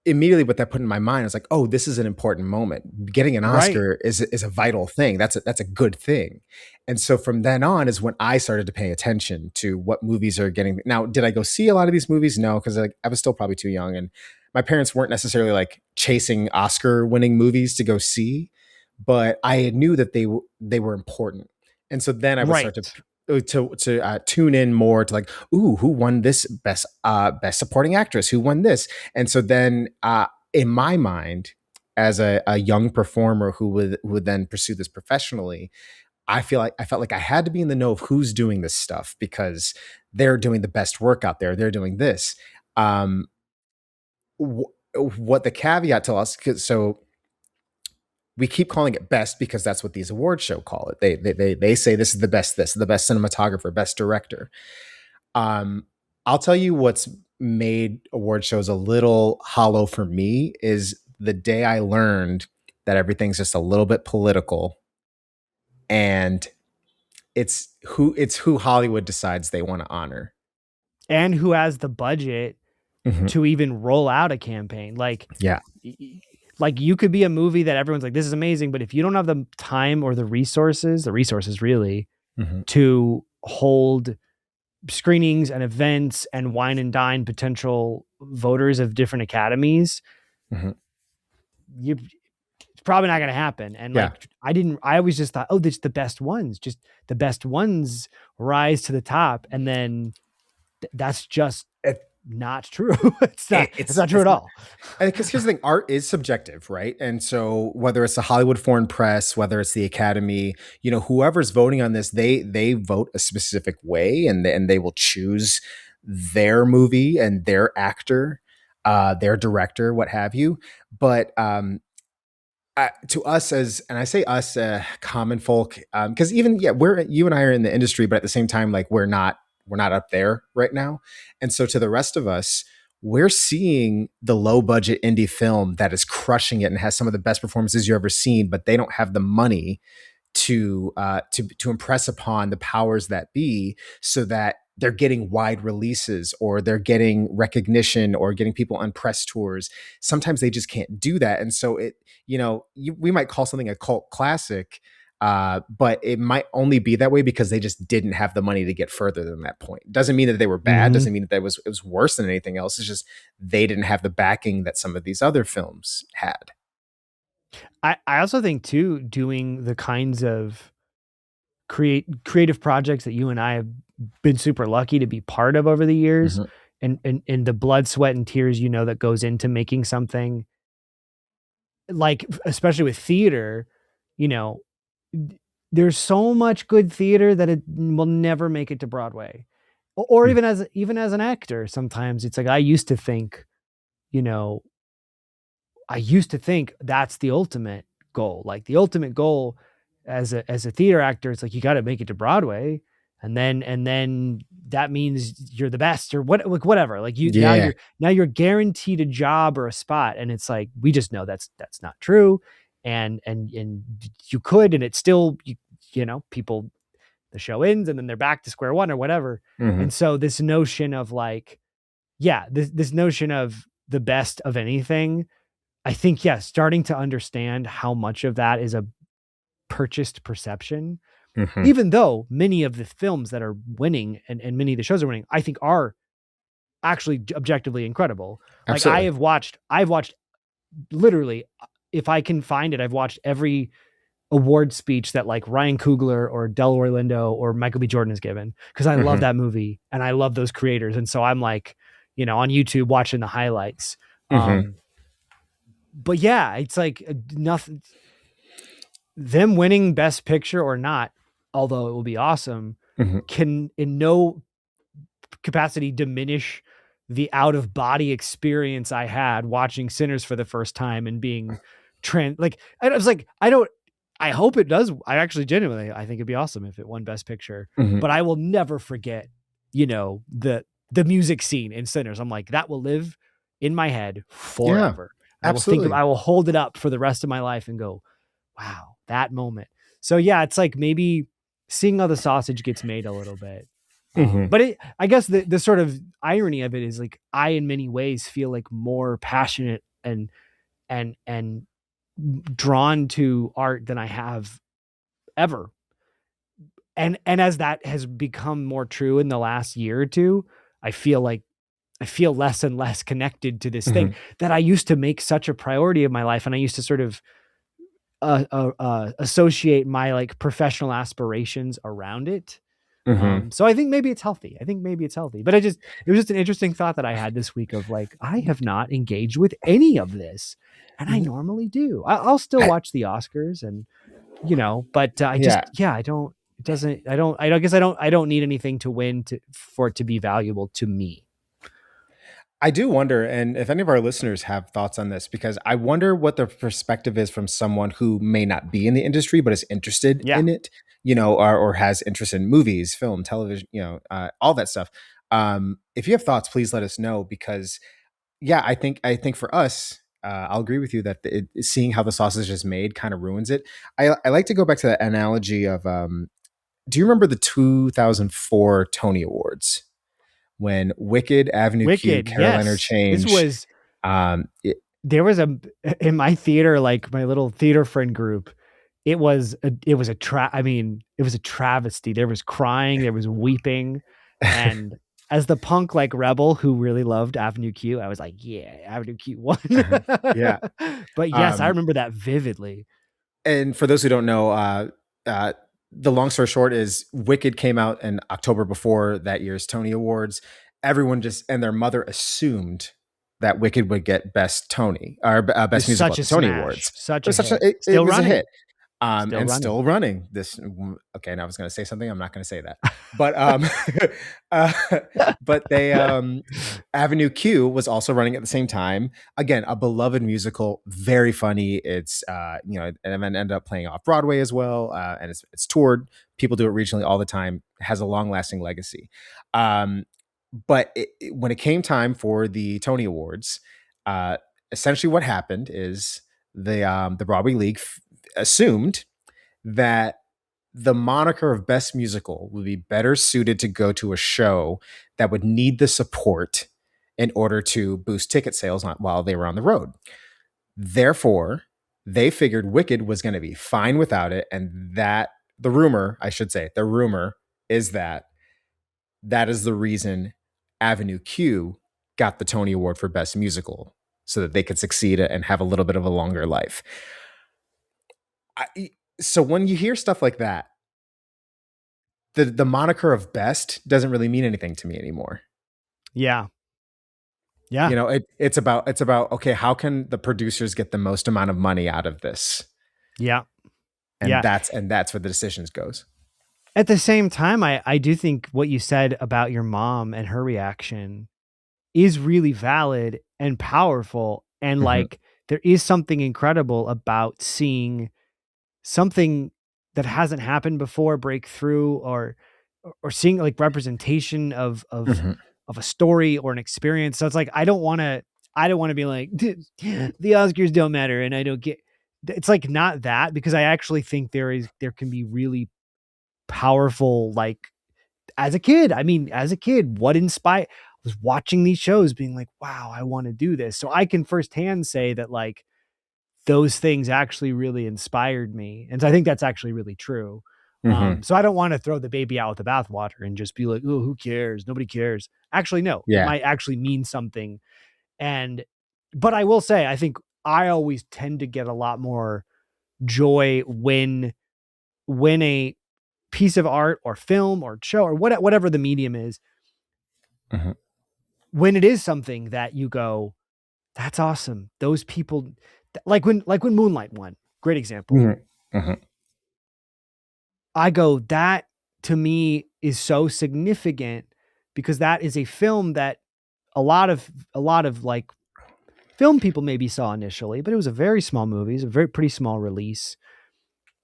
immediately what that put in my mind is like, oh, this is an important moment. Getting an Right. Oscar is a vital thing. That's a good thing. And so from then on is when I started to pay attention to what movies are getting. Now, did I go see a lot of these movies? No, because I was still probably too young, and my parents weren't necessarily like chasing Oscar winning movies to go see. But I knew that they were important. And so then I would start Right. to tune in more to like, ooh, who won this best supporting actress? Who won this? And so then, in my mind, as a young performer who would then pursue this professionally, I felt like I had to be in the know of who's doing this stuff because they're doing the best work out there. They're doing this. Um, what the caveat to us? So we keep calling it best because that's what these award show call it. They say this is the best, this the best cinematographer, best director. I'll tell you what's made award shows a little hollow for me is the day I learned that everything's just a little bit political, and it's who Hollywood decides they want to honor. And who has the budget Mhm. to even roll out a campaign. Yeah. Like you could be a movie that everyone's like, this is amazing, but if you don't have the time or the resources really Mhm. to hold screenings and events and wine and dine potential voters of different academies, Hmm. you it's probably not going to happen. And Yeah. like, I always just thought, oh, it's the best ones, just the best ones rise to the top. And then that's just It, not true. It's not true it's at all. because here's the thing, art is subjective, right? And so whether it's the Hollywood Foreign Press, whether it's the Academy, whoever's voting on this, they vote a specific way, and they will choose their movie and their actor, their director, what have you. But to us, and I say us, common folk, because even, yeah, you and I are in the industry, but at the same time, like, we're not up there right now. And so to the rest of us, we're seeing the low budget indie film that is crushing it and has some of the best performances you've ever seen, but they don't have the money to impress upon the powers that be, so that they're getting wide releases, or they're getting recognition, or getting people on press tours. Sometimes they just can't do that, and so we might call something a cult classic, but it might only be that way because they just didn't have the money to get further than that point. Doesn't mean that they were bad. Mm-hmm. Doesn't mean that it was worse than anything else. It's just they didn't have the backing that some of these other films had. I also think too, doing the kinds of creative projects that you and I have been super lucky to be part of over the years, Mhm. and the blood, sweat, and tears, that goes into making something, like, especially with theater, you know, there's so much good theater that it will never make it to Broadway. Or Mm. even as an actor, sometimes it's like, you know, I used to think that's the ultimate goal. Like, the ultimate goal as a theater actor, it's like, you got to make it to Broadway, and then that means you're the best, or what, like, whatever. Like, Yeah. now you're guaranteed a job or a spot, and it's like, we just know that's not true. And you could, and it's still, people, the show ends and then they're back to square one or whatever. Hmm. And so this notion of, like, yeah, this notion of the best of anything, I think, yes, starting to understand how much of that is a purchased perception, Hmm. even though many of the films that are winning, and many of the shows are winning, I think are actually objectively incredible. Like, Absolutely. I've watched literally, if I can find it, I've watched every award speech that, like, Ryan Coogler or Delroy Lindo or Michael B. Jordan has given, because I love Hmm. that movie and I love those creators. And so I'm like, on YouTube watching the highlights. Hmm. Um, but yeah, it's like, nothing, them winning best picture or not, although it will be awesome, Hmm. can in no capacity diminish the out of body experience I had watching Sinners for the first time and being like, I was like, I hope it does. I actually genuinely, I think it'd be awesome if it won best picture, Hmm. but I will never forget, the music scene in Sinners. I'm like, that will live in my head Yeah, forever. absolutely. I will hold it up for the rest of my life and go, wow, that moment. So yeah, it's like, maybe seeing how the sausage gets made a little bit. Hmm. But I guess the sort of irony of it is, like, I, in many ways, feel like more passionate and drawn to art than I have ever. And as that has become more true in the last year or two, I feel like I feel less and less connected to this thing Hmm. that I used to make such a priority of my life, and I used to sort of associate my, like, professional aspirations around it. Hmm. So I think maybe it's healthy. But it was just an interesting thought that I had this week of, like, I have not engaged with any of this, and I normally do. I'll still I, watch the Oscars, and, but I just, yeah, yeah, I don't. It doesn't. I guess I don't need anything to win for it to be valuable to me. I do wonder, and if any of our listeners have thoughts on this, because I wonder what the perspective is from someone who may not be in the industry but is interested Yeah. in it, or has interest in movies, film, television, all that stuff. If you have thoughts, please let us know, because yeah, I think for us, I'll agree with you that seeing how the sausage is made kind of ruins it. I like to go back to that analogy of, do you remember the 2004 Tony Awards when Wicked, Avenue Q, Wicked. Carolina Yes. This Change, was um, it, there was in my theater, like, my little theater friend group. It was a travesty. There was crying, there was weeping. And as the punk like rebel who really loved Avenue Q, I was like, yeah, Avenue Q won. Yeah. But yes, I Um, remember that vividly. and for those who don't know, uh, the long story short is Wicked came out in October before that year's Tony Awards. Everyone just and their mother assumed that Wicked would get Best Tony or It was Best Musical such at a the Tony smash, Awards. such It a was such a hit. it Still was a running, hit. still And running. still running this. Okay, now I was going to say something. I'm not going to say that, but uh, but they Avenue Q was also running at the same time. Again, a beloved musical, very funny. It's and then ended up playing off Broadway as well, and it's toured. People do it regionally all the time. It has a long lasting legacy. But when it came time for the Tony Awards, uh, essentially what happened is the Broadway League assumed that the moniker of best musical would be better suited to go to a show that would need the support in order to boost ticket sales while they were on the road. Therefore, they figured Wicked was going to be fine without it, and that the rumor is that that is the reason Avenue Q got the Tony Award for Best Musical so that they could succeed and have a little bit of a longer life. So when you hear stuff like that, the moniker of best doesn't really mean anything to me anymore. Yeah. Yeah. It's about okay, how can the producers get the most amount of money out of this? Yeah. And Yeah. that's where the decisions goes. At the same time, I do think what you said about your mom and her reaction is really valid and powerful. And Mm-hmm. like, there is something incredible about seeing something that hasn't happened before break through, or seeing like representation Mm-hmm. of a story or an experience. So it's like, I don't want to be like, the Oscars don't matter. And I don't get, it's like not that, because I actually think there can be really powerful, like, as a kid, what inspired, was watching these shows being like, wow, I want to do this. So I can firsthand say that like those things actually really inspired me. And so I think that's actually really true. Mm-hmm. So I don't want to throw the baby out with the bathwater and just be like, oh, who cares? Nobody cares. Actually, no, it Yeah. might actually mean something. And, but I will say, I think I always tend to get a lot more joy when a piece of art or film or show or whatever the medium is, Mm-hmm. when it is something that you go, that's awesome. Those people, like when Moonlight won, great example. Mm-hmm. Mm-hmm. I go, that to me is so significant, because that is a film that a lot of like film people maybe saw initially, but it was a very small movie. It's a very pretty small release.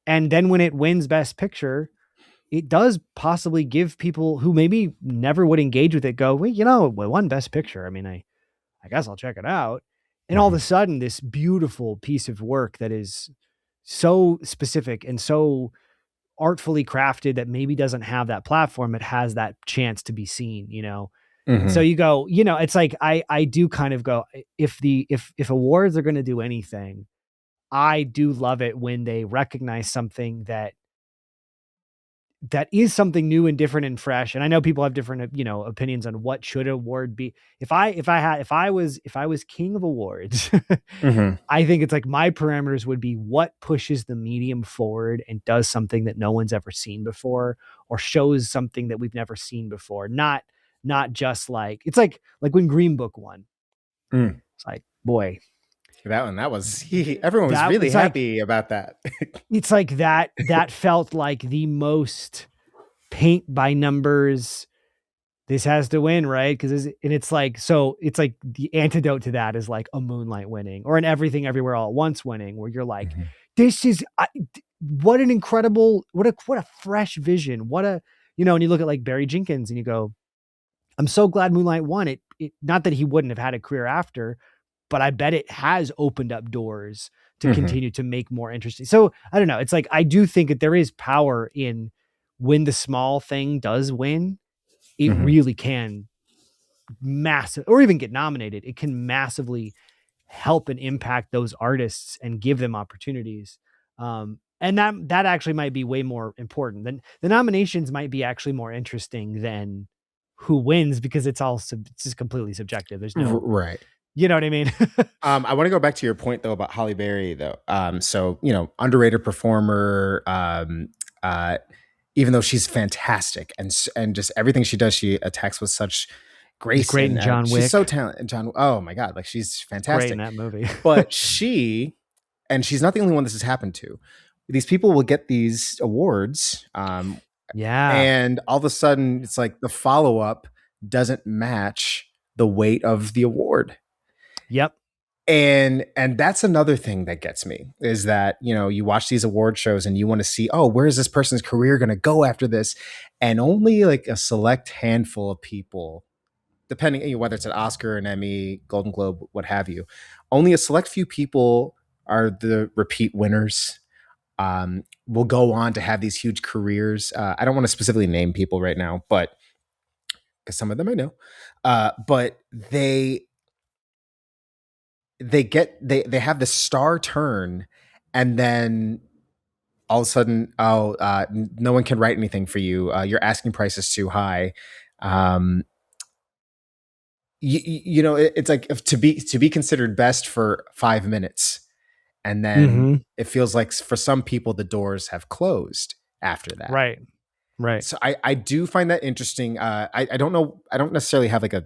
And then when it wins Best Picture, it does possibly give people who maybe never would engage with it go, well, it won Best Picture. I mean, I guess I'll check it out. And all of Mm-hmm. a sudden, this beautiful piece of work that is so specific and so artfully crafted that maybe doesn't have that platform, it has that chance to be seen. And so Mm-hmm. you go, it's like I do kind of go, if awards are going to do anything, I do love it when they recognize something that is something new and different and fresh. And I know people have different, opinions on what should award be. If I was king of awards, Mm-hmm. I think it's like my parameters would be what pushes the medium forward and does something that no one's ever seen before, or shows something that we've never seen before. Not just like, it's like when Green Book won. Mm. It's like, boy, That was everyone was that really it's like, happy about that. that felt like the most paint by numbers. This has to win, right? Because it's like, so it's like the antidote to that is like a Moonlight winning, or an Everything Everywhere All at Once winning, where you're like, Mm-hmm. this is what an incredible, what a fresh vision, and you look at like Barry Jenkins and you go, I'm so glad Moonlight won it. Not that he wouldn't have had a career after, but I bet it has opened up doors to Mm-hmm. continue to make more interesting. So I don't know. It's like, I do think that there is power in when the small thing does win, it Mm-hmm. really can massive, or even get nominated. It can massively help and impact those artists and give them opportunities. And that actually might be way more important than the nominations, might be actually more interesting than who wins because it's just completely subjective. There's no, Right. you know what I mean? I want to go back to your point though about Holly Berry though. So underrated performer. Uh, Even though she's fantastic and just everything she does, she attacks with such He's grace great in and John she's so Wick. talented. And John, oh my god, like she's Great in fantastic. that movie. But she's not the only one this has happened to. These people will get these awards, Yeah. and all of a sudden, it's like the follow up doesn't match the weight of the award. Yep. And that's another thing that gets me is that you watch these award shows and you want to see, oh, where is this person's career going to go after this, and only like a select handful of people, depending whether it's an Oscar, an Emmy, Golden Globe, what have you, only a select few people are the repeat winners. Will go on to have these huge careers. I don't want to specifically name people right now, but because some of them I know, but they have the star turn, and then all of a sudden, no one can write anything for you. Your asking price is too high. Um, it's like to be considered best for 5 minutes, and then Mm-hmm. it feels like for some people the doors have closed after that. Right. Right. So I do find that interesting. I don't know. I don't necessarily have like a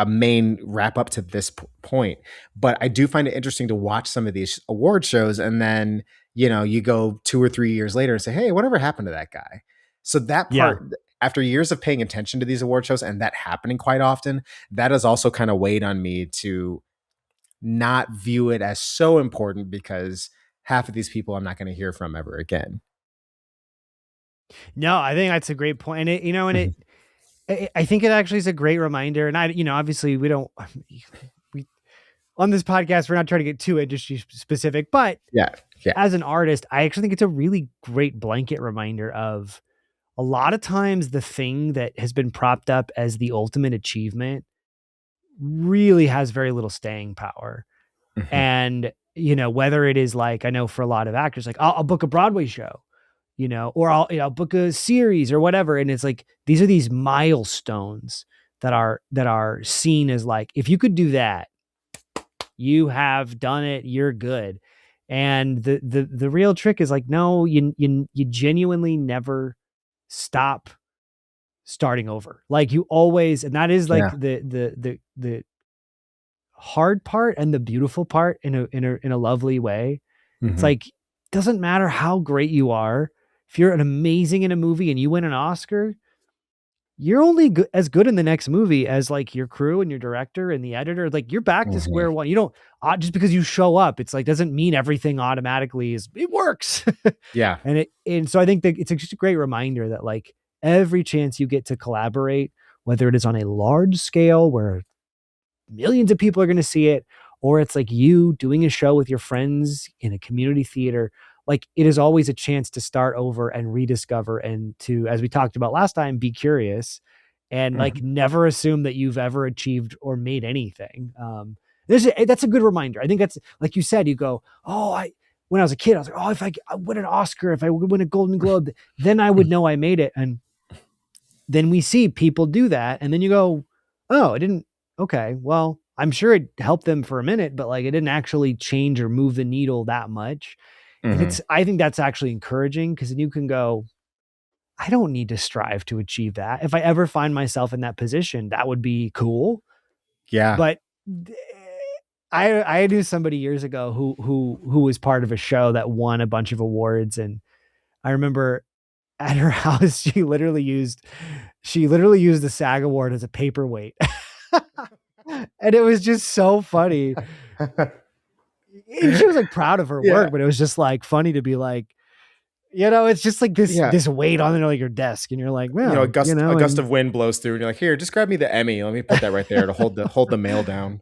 main wrap up to this point, but I do find it interesting to watch some of these award shows, and then you go 2 or 3 years later and say, hey, whatever happened to that guy? So that Yeah. part, after years of paying attention to these award shows and that happening quite often, that has also kind of weighed on me to not view it as so important, because half of these people I'm not going to hear from ever again. No, I think that's a great point. And Mhm. I think it actually is a great reminder. And obviously we don't, we, on this podcast, we're not trying to get too industry specific, but Yeah. Yeah. as an artist, I actually think it's a really great blanket reminder of a lot of times the thing that has been propped up as the ultimate achievement really has very little staying power. Mhm. And, whether it is like, I know for a lot of actors, like I'll book a Broadway show, or I'll book a series or whatever. And it's like, these are these milestones that are seen as like, if you could do that, you have done it, you're good. And the real trick is like, no, you genuinely never stop starting over. Like you always, and that is like Yeah. the hard part and the beautiful part in a lovely way. It's Mhm. like, doesn't matter how great you are. If you're an amazing in a movie and you win an Oscar, you're only as good in the next movie as like your crew and your director and the editor. Like you're back to Mhm. square one. You don't just because you show up, it's like doesn't mean everything automatically it works. Yeah. And so I think that it's just a great reminder that like every chance you get to collaborate, whether it is on a large scale where millions of people are going to see it, or it's like you doing a show with your friends in a community theater, like it is always a chance to start over and rediscover and to, as we talked about last time, be curious and like Mhm. never assume that you've ever achieved or made anything. That's a good reminder. I think that's like you said, you go, oh, when I was a kid, I was like, oh, if I win an Oscar, if I would win a Golden Globe, then I would know I made it. And then we see people do that. And then you go, oh, it didn't. Okay. Well, I'm sure it helped them for a minute, but like it didn't actually change or move the needle that much. And Mhm. I think that's actually encouraging because then you can go, I don't need to strive to achieve that. If I ever find myself in that position, that would be cool. Yeah. But I knew somebody years ago who was part of a show that won a bunch of awards. And I remember at her house, she literally used the SAG award as a paperweight. And it was just so funny. And she was like proud of her Yeah. work, but it was just like funny to be like, it's just like this Yeah. this weight on like your desk, and you're like, A well, gust and of wind blows through, and you're like, here, just grab me the Emmy. Let me put that right there to hold the mail down.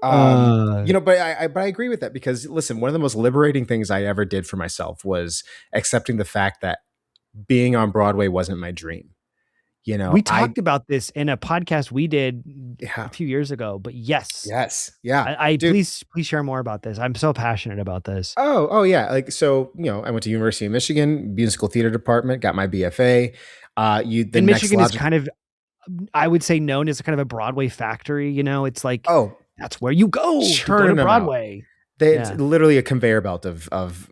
uh But I agree with that, because listen, one of the most liberating things I ever did for myself was accepting the fact that being on Broadway wasn't my dream. we I talked about this in a podcast we did a Yeah. few years ago, but yes, Yes. Yeah. I Dude. please share more about this. I'm so passionate about this. Oh yeah. Like, so, I went to University of Michigan, musical theater department, got my BFA. You the And next Michigan is logic kind of I would say known as kind of a Broadway factory. It's like Oh, that's where you go to churning them out. Broadway. It's Yeah. literally a conveyor belt of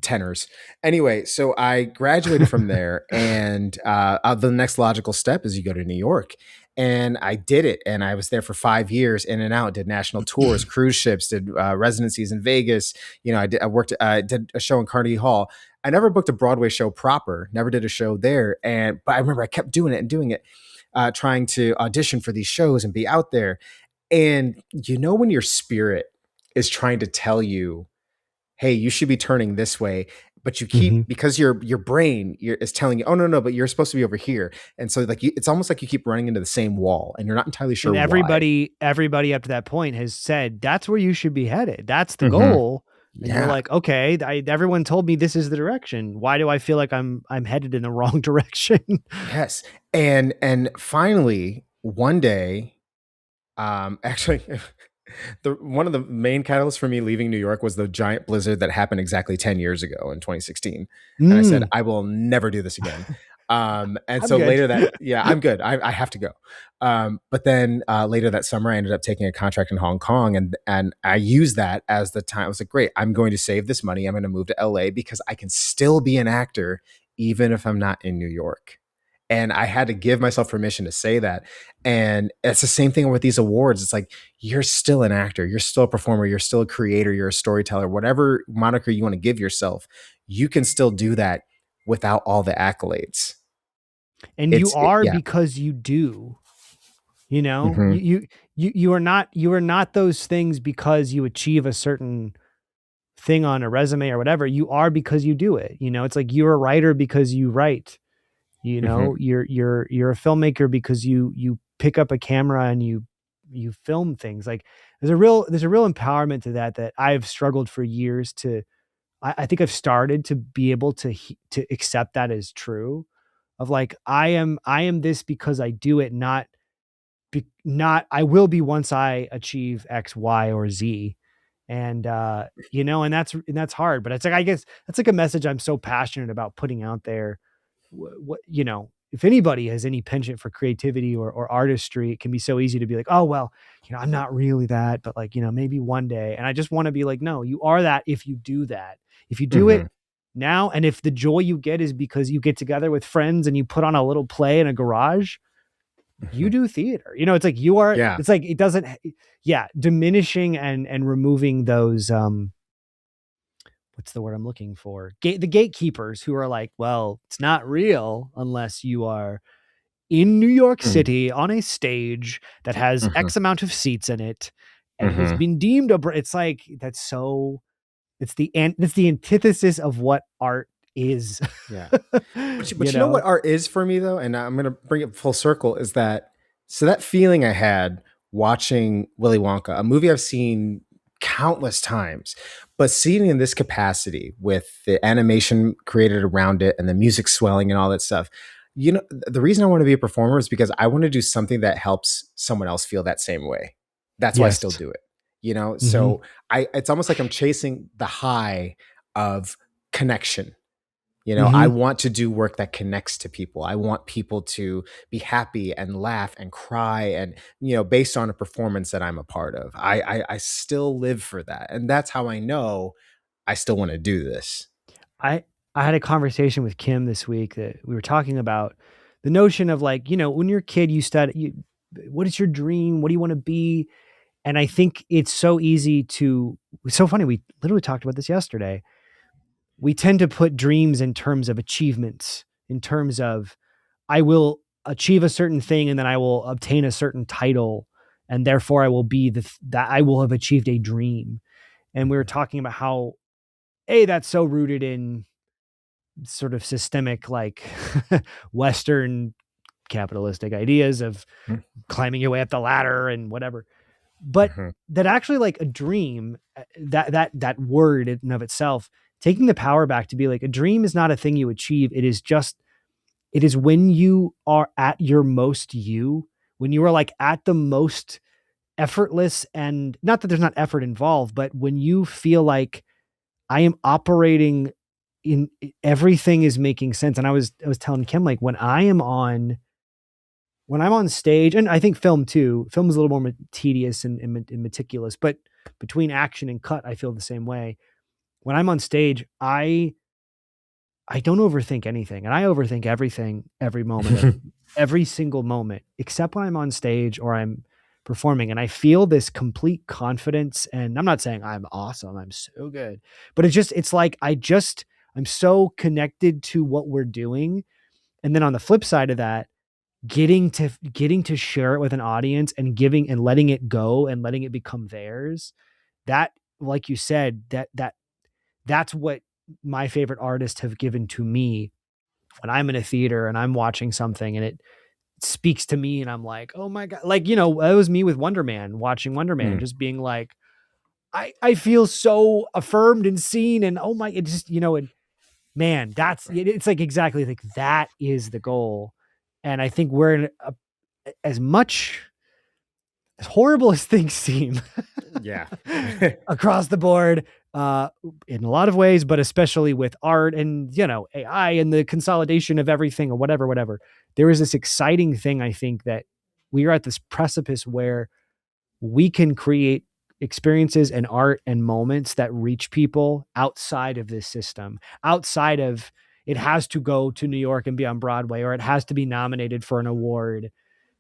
tenors. Anyway, so I graduated from there, and the next logical step is you go to New York, and I did it, and I was there for 5 years, in and out, did national tours, cruise ships, did residencies in Vegas. I worked, did a show in Carnegie Hall. I never booked a Broadway show proper, never did a show there, but I remember I kept doing it and doing it, trying to audition for these shows and be out there. And when your spirit is trying to tell you, hey, you should be turning this way, but you keep, Mhm. because your brain is telling you, oh no, but you're supposed to be over here. And so like it's almost like you keep running into the same wall and you're not entirely sure And why. everybody up to that point has said that's where you should be headed. That's the Hmm. goal. And you're Yeah. like, okay, everyone told me this is the direction. Why do I feel like I'm headed in the wrong direction? Yes. And finally one day, actually, the one of the main catalysts for me leaving New York was the giant blizzard that happened exactly 10 years ago in 2016. And I said, Mm, I will never do this again. And I'm so good. later yeah, I'm good. I have to go. But then later that summer, I ended up taking a contract in Hong Kong, and I used that as the time. I was like, great, I'm going to save this money. I'm going to move to LA because I can still be an actor even if I'm not in New York. And I had to give myself permission to say that. And it's the same thing with these awards. It's like, you're still an actor, you're still a performer, you're still a creator, you're a storyteller, whatever moniker you want to give yourself, you can still do that without all the accolades. And you are Yeah. because you do. You know, Hmm. you are not those things because you achieve a certain thing on a resume or whatever. You are because you do it. It's like you're a writer because you write. Hmm. You're a filmmaker because you pick up a camera and you film things. Like there's a real empowerment to that I've struggled for years to. I think I've started to be able to accept that as true. Of like I am this because I do it, not I will be once I achieve X, Y, or Z. And hard, but it's like, I guess that's like a message I'm so passionate about putting out there. If anybody has any penchant for creativity or artistry, it can be so easy to be like, oh, well, I'm not really that, but like, maybe one day. And I just want to be like, no, you are that. If you do that, if you do Hmm. it now, and if the joy you get is because you get together with friends and you put on a little play in a garage, you Hmm. do theater. It's like you are, Yeah. it's like it doesn't, yeah, diminishing and removing those, what's the word I'm looking for? The gatekeepers who are like, well, it's not real unless you are in New York Hmm. City on a stage that has Hmm. X amount of seats in it, and it has Hmm. been deemed it's like, it's the antithesis of what art is. Yeah. But you, you but you know what know? art is for me though, and I'm gonna bring it full circle, is that, so that feeling I had watching Willy Wonka, a movie I've seen countless times, but seeing it in this capacity with the animation created around it and the music swelling and all that stuff. The reason I want to be a performer is because I want to do something that helps someone else feel that same way. That's why I still Yes. do it. Hmm. So it's almost like I'm chasing the high of connection. I Hmm. want to do work that connects to people. I want people to be happy and laugh and cry, and based on a performance that I'm a part of. I still live for that, and that's how I know I still want to do this. I I had a conversation with Kim this week that we were talking about the notion of like, when you're a kid, what is your dream? What do you want to be? And I think it's so easy it's so funny. We literally talked about this yesterday. We tend to put dreams in terms of achievements, in terms of I will achieve a certain thing and then I will obtain a certain title. And therefore I will be that I will have achieved a dream. And we were talking about how, that's so rooted in sort of systemic, like Western capitalistic ideas of climbing your way up the ladder and whatever. But Mhm. that actually, like a dream, that word in and of itself, taking the power back to be like, a dream is not a thing you achieve. It is when you are at your most you, when you are like at the most effortless, and not that there's not effort involved, but when you feel like I am operating in everything is making sense. And I was telling Kim, like, when I am on when I'm on stage, and I think film too, film is a little more tedious and meticulous, but between action and cut, I feel the same way. When I'm on stage, I don't overthink anything, and I overthink everything every moment of every single moment, except when I'm on stage or I'm performing, and I feel this complete confidence. And I'm not saying I'm awesome, I'm so good, but it's like I'm so connected to what we're doing. And then on the flip side of that, getting to share it with an audience and giving and letting it go and letting it become theirs. That, like you said, that's what my favorite artists have given to me when I'm in a theater and I'm watching something and it speaks to me and I'm like, oh my God. Like, it was me with Wonder Man, watching Wonder Man, Mm, just being like, I feel so affirmed and seen. And oh my, it just, and man, it's like exactly like that is the goal. And I think we're in as much as horrible as things seem yeah. across the board, in a lot of ways, but especially with art and AI and the consolidation of everything or whatever. There is this exciting thing. I think that we are at this precipice where we can create experiences and art and moments that reach people outside of this system, outside of it has to go to New York and be on Broadway, or it has to be nominated for an award.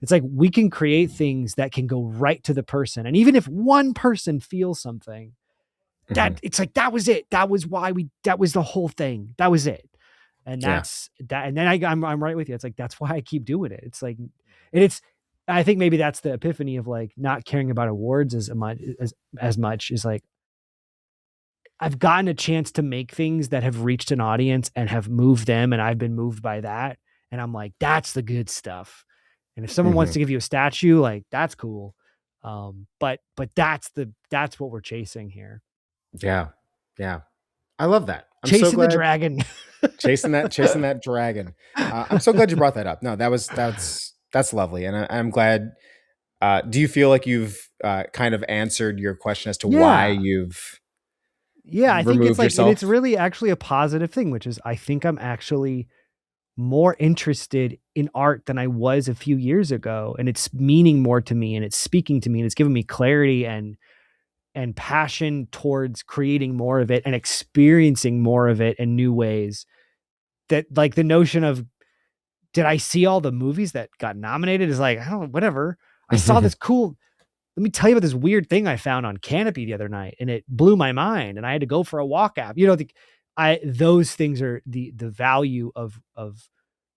It's like we can create things that can go right to the person. And even if one person feels something, Mhm. that it's like that was it. That was the whole thing. That was it. And Yeah. that's that. And then I'm right with you. It's like that's why I keep doing it. It's like, and it's I think maybe that's the epiphany of like not caring about awards as much is like I've gotten a chance to make things that have reached an audience and have moved them, and I've been moved by that. And I'm like, that's the good stuff. And if someone wants Mhm. to give you a statue, like that's cool. But that's what we're chasing here. Yeah. Yeah. I love that. I'm so Chasing the glad dragon. chasing that dragon. I'm so glad you brought that up. No, that's lovely, and I'm glad. Do you feel like you've kind of answered your question as to why Yeah. you've Yeah, I think it's removed like, and it's yourself? really actually a positive thing, which is I think I'm actually more interested in art than I was a few years ago, and it's meaning more to me and it's speaking to me and it's giving me clarity and passion towards creating more of it and experiencing more of it in new ways. That like the notion of did I see all the movies that got nominated is like, I don't know, whatever. I saw this cool, let me tell you about this weird thing I found on Canopy the other night, and it blew my mind. And I had to go for a walk out. Those things are the value of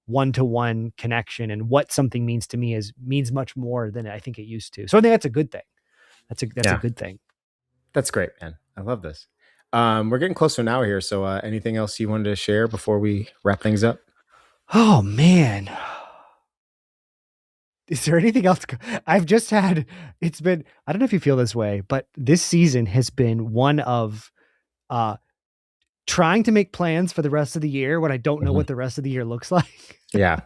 one to one connection, and what something means to me means much more than I think it used to. So I think that's a good thing. That's a Yeah, good thing. that's great, man. I love this. We're getting close to an hour here, so anything else you wanted to share before we wrap things up? Oh man. Is there anything else? I've just had, it's been, I don't know if you feel this way, but this season has been one of uh trying to make plans for the rest of the year when I don't know Mhm. what the rest of the year looks like. Yeah.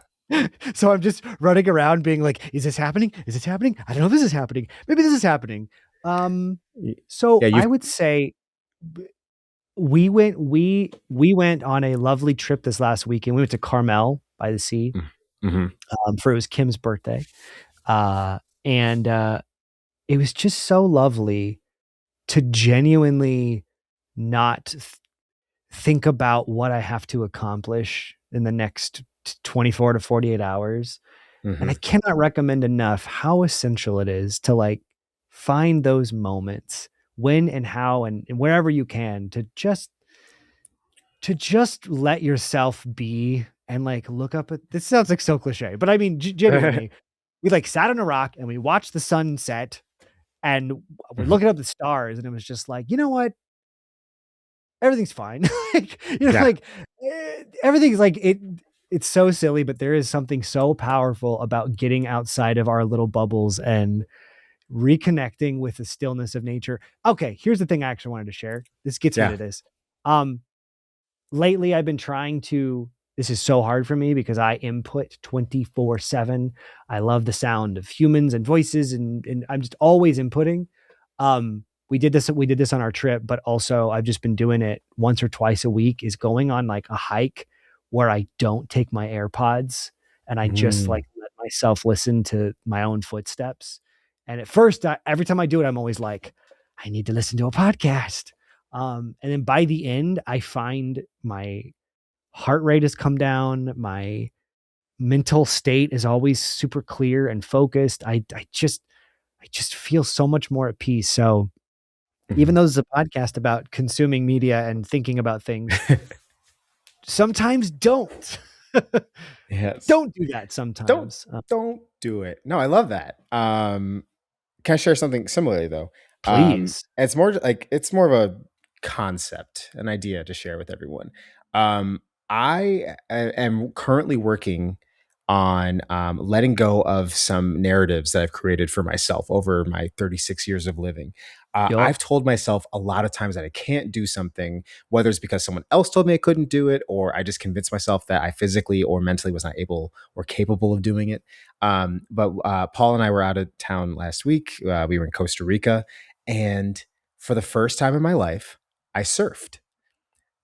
So I'm just running around being like, is this happening? Is this happening? I don't know if this is happening. Maybe this is happening. Um, Y- so Yeah. I You've. would say we went on a lovely trip this last weekend. We went to Carmel by the sea, Mm-hmm. for it was Kim's birthday. And it was just so lovely to genuinely not think about what I have to accomplish in the next 24 to 48 hours. And Mm-hmm. I cannot recommend enough how essential it is to like find those moments when and how and wherever you can to just let yourself be and like look up at this sounds like so cliche, but I mean genuinely, we like sat on a rock and we watched the sun set and we're Hmm. looking up the stars and it was just like, you know what? Everything's fine. Like, Yeah. like everything's like it's so silly, but there is something so powerful about getting outside of our little bubbles and reconnecting with the stillness of nature. Okay, here's the thing I actually wanted to share. This gets me Yeah. to this. Um, lately I've been trying to, this is so hard for me because I input 24/7. I love the sound of humans and voices and I'm just always inputting. We did this on our trip, but also I've just been doing it once or twice a week is going on like a hike where I don't take my AirPods and I just Mm. like let myself listen to my own footsteps. And at first, every time I do it, I'm always like, I need to listen to a podcast. And then by the end, I find my heart rate has come down. My mental state is always super clear and focused. I just feel so much more at peace. So even Mhm. though this is a podcast about consuming media and thinking about things, sometimes don't. Yes. Don't do that Don't sometimes. don't do it. No, I love that. Can I share something similarly though? Please. It's more like it's more of a concept, an idea to share with everyone. I am currently working on letting go of some narratives that I've created for myself over my 36 years of living. Yup. I've told myself a lot of times that I can't do something, whether it's because someone else told me I couldn't do it, or I just convinced myself that I physically or mentally was not able or capable of doing it. But Paul and I were out of town last week. We were in Costa Rica, and for the first time in my life, I surfed.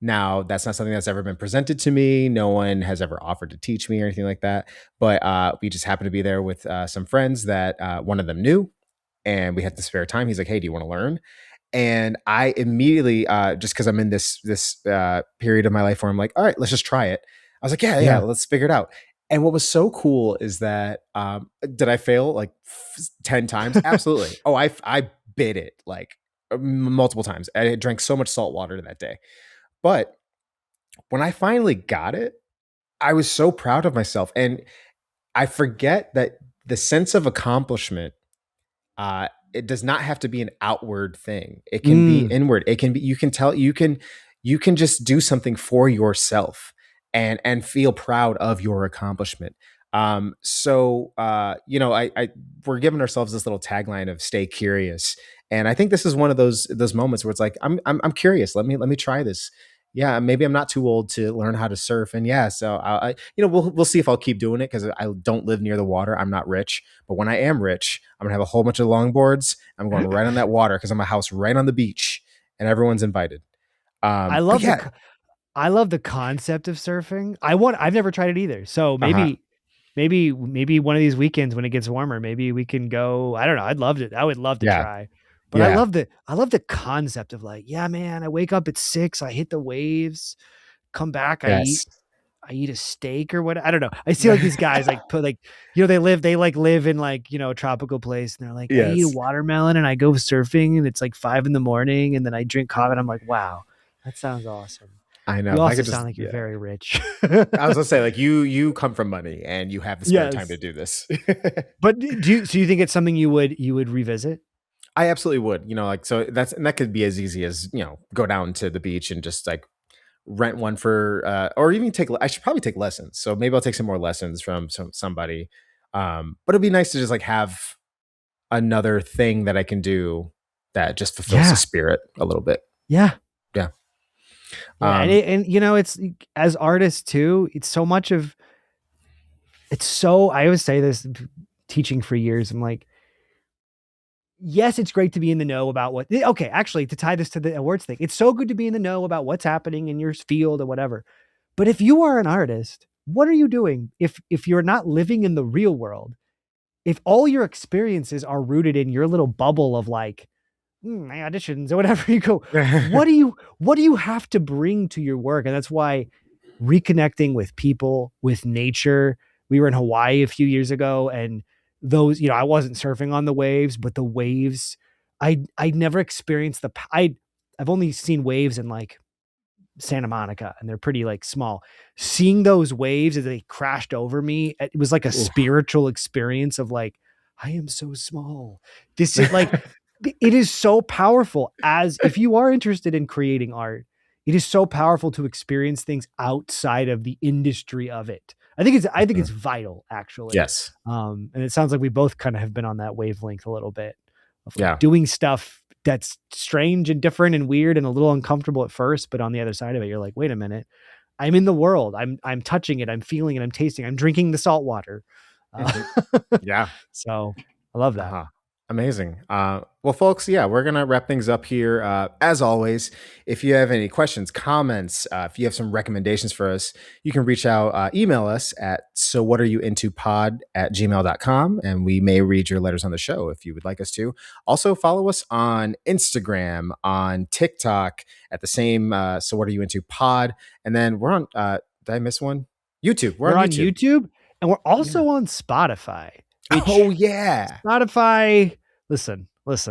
Now, that's not something that's ever been presented to me. No one has ever offered to teach me or anything like that. But we just happened to be there with some friends that one of them knew, and we had the spare time. He's like, "Hey, do you want to learn?" And I immediately, just because I'm in this period of my life where I'm like, "All right, let's just try it." I was like, "Yeah, yeah, Yeah. let's figure it out." And what was so cool is that did I fail like 10 times? Absolutely. Oh, I bit it like multiple times. I drank so much salt water that day. But when I finally got it, I was so proud of myself. And I forget that the sense of accomplishment, it does not have to be an outward thing. It can be Mm, inward. It can be, you can just do something for yourself and feel proud of your accomplishment. I we're giving ourselves this little tagline of stay curious. And I think this is one of those moments where it's like, I'm curious. Let me try this. Yeah, maybe I'm not too old to learn how to surf. And yeah, so we'll see if I'll keep doing it because I don't live near the water. I'm not rich, but when I am rich, I'm gonna have a whole bunch of longboards. I'm going right on that water because I'm a house right on the beach, and everyone's invited. I But love the yeah, co I love the concept of surfing. I've never tried it either. So uh huh, maybe one of these weekends when it gets warmer, maybe we can go. I don't know. I would love to yeah, try. But yeah, I love the concept of like, yeah, man, I wake up at 6, I hit the waves, come back, yes, I eat a steak or what. I don't know. I see like these guys like put like, they like live in like, a tropical place and they're like, I eat a yes. watermelon and I go surfing and it's like 5 in the morning and then I drink coffee and I'm like, wow, that sounds awesome. I know. You If I also could just, sound like you're yeah. very rich. I was gonna say like you come from money and you have the spare time to Yes. do this. But do you think it's something you would revisit? I absolutely would. Like so that could be as easy as go down to the beach and just like rent one for or even take. I should probably take lessons. So maybe I'll take some more lessons from somebody. But it'd be nice to just like have another thing that I can do that just fulfills the Yeah. spirit a little bit. Yeah. Yeah. Yeah, Um, and it's as artists too, it's so I always say this teaching for years. I'm like, yes, it's great to be in the know about okay, actually to tie this to the awards thing. It's so good to be in the know about what's happening in your field or whatever. But if you are an artist, what are you doing if you're not living in the real world? If all your experiences are rooted in your little bubble of like my auditions or whatever you go, what do you have to bring to your work? And that's why reconnecting with people, with nature. We were in Hawaii a few years ago, and I wasn't surfing on the waves, but the waves, I never experienced I've only seen waves in like Santa Monica, and they're pretty like small. Seeing those waves as they crashed over me, it was like a oof. spiritual experience of like, I am so small. This is like, it is so powerful. As if you are interested in creating art, it is so powerful to experience things outside of the industry of it. I think it's Mhm. vital actually. Yes. And it sounds like we both kind of have been on that wavelength a little bit of like Yeah. doing stuff that's strange and different and weird and a little uncomfortable at first, but on the other side of it, you're like, wait a minute, I'm in the world. I'm touching it. I'm feeling it. I'm tasting. I'm drinking the salt water. Uh, Mhm. Yeah. so I love that. Uh-huh. Amazing. Well, folks, yeah, we're going to wrap things up here. As always, if you have any questions, comments, if you have some recommendations for us, you can reach out, email us at sowhatareyouintopod@gmail.com, and we may read your letters on the show if you would like us to. Also, follow us on Instagram, on TikTok at the same So What Are You Into Pod. And then we're on, did I miss one? YouTube. We're We're on on YouTube. YouTube, and we're Yeah. also on Spotify, which Oh, yeah. Spotify, listen,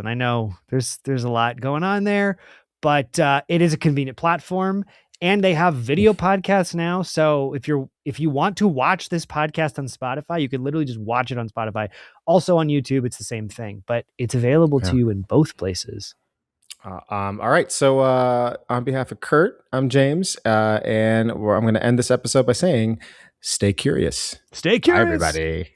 I know there's a lot going on there, but it is a convenient platform and they have video podcasts now. So if you want to watch this podcast on Spotify, you can literally just watch it on Spotify. Also on YouTube, it's the same thing, but it's available to Yeah. you in both places. All right. So, on behalf of Curt, I'm James, and I'm going to end this episode by saying, stay curious. Stay Bye, curious. everybody.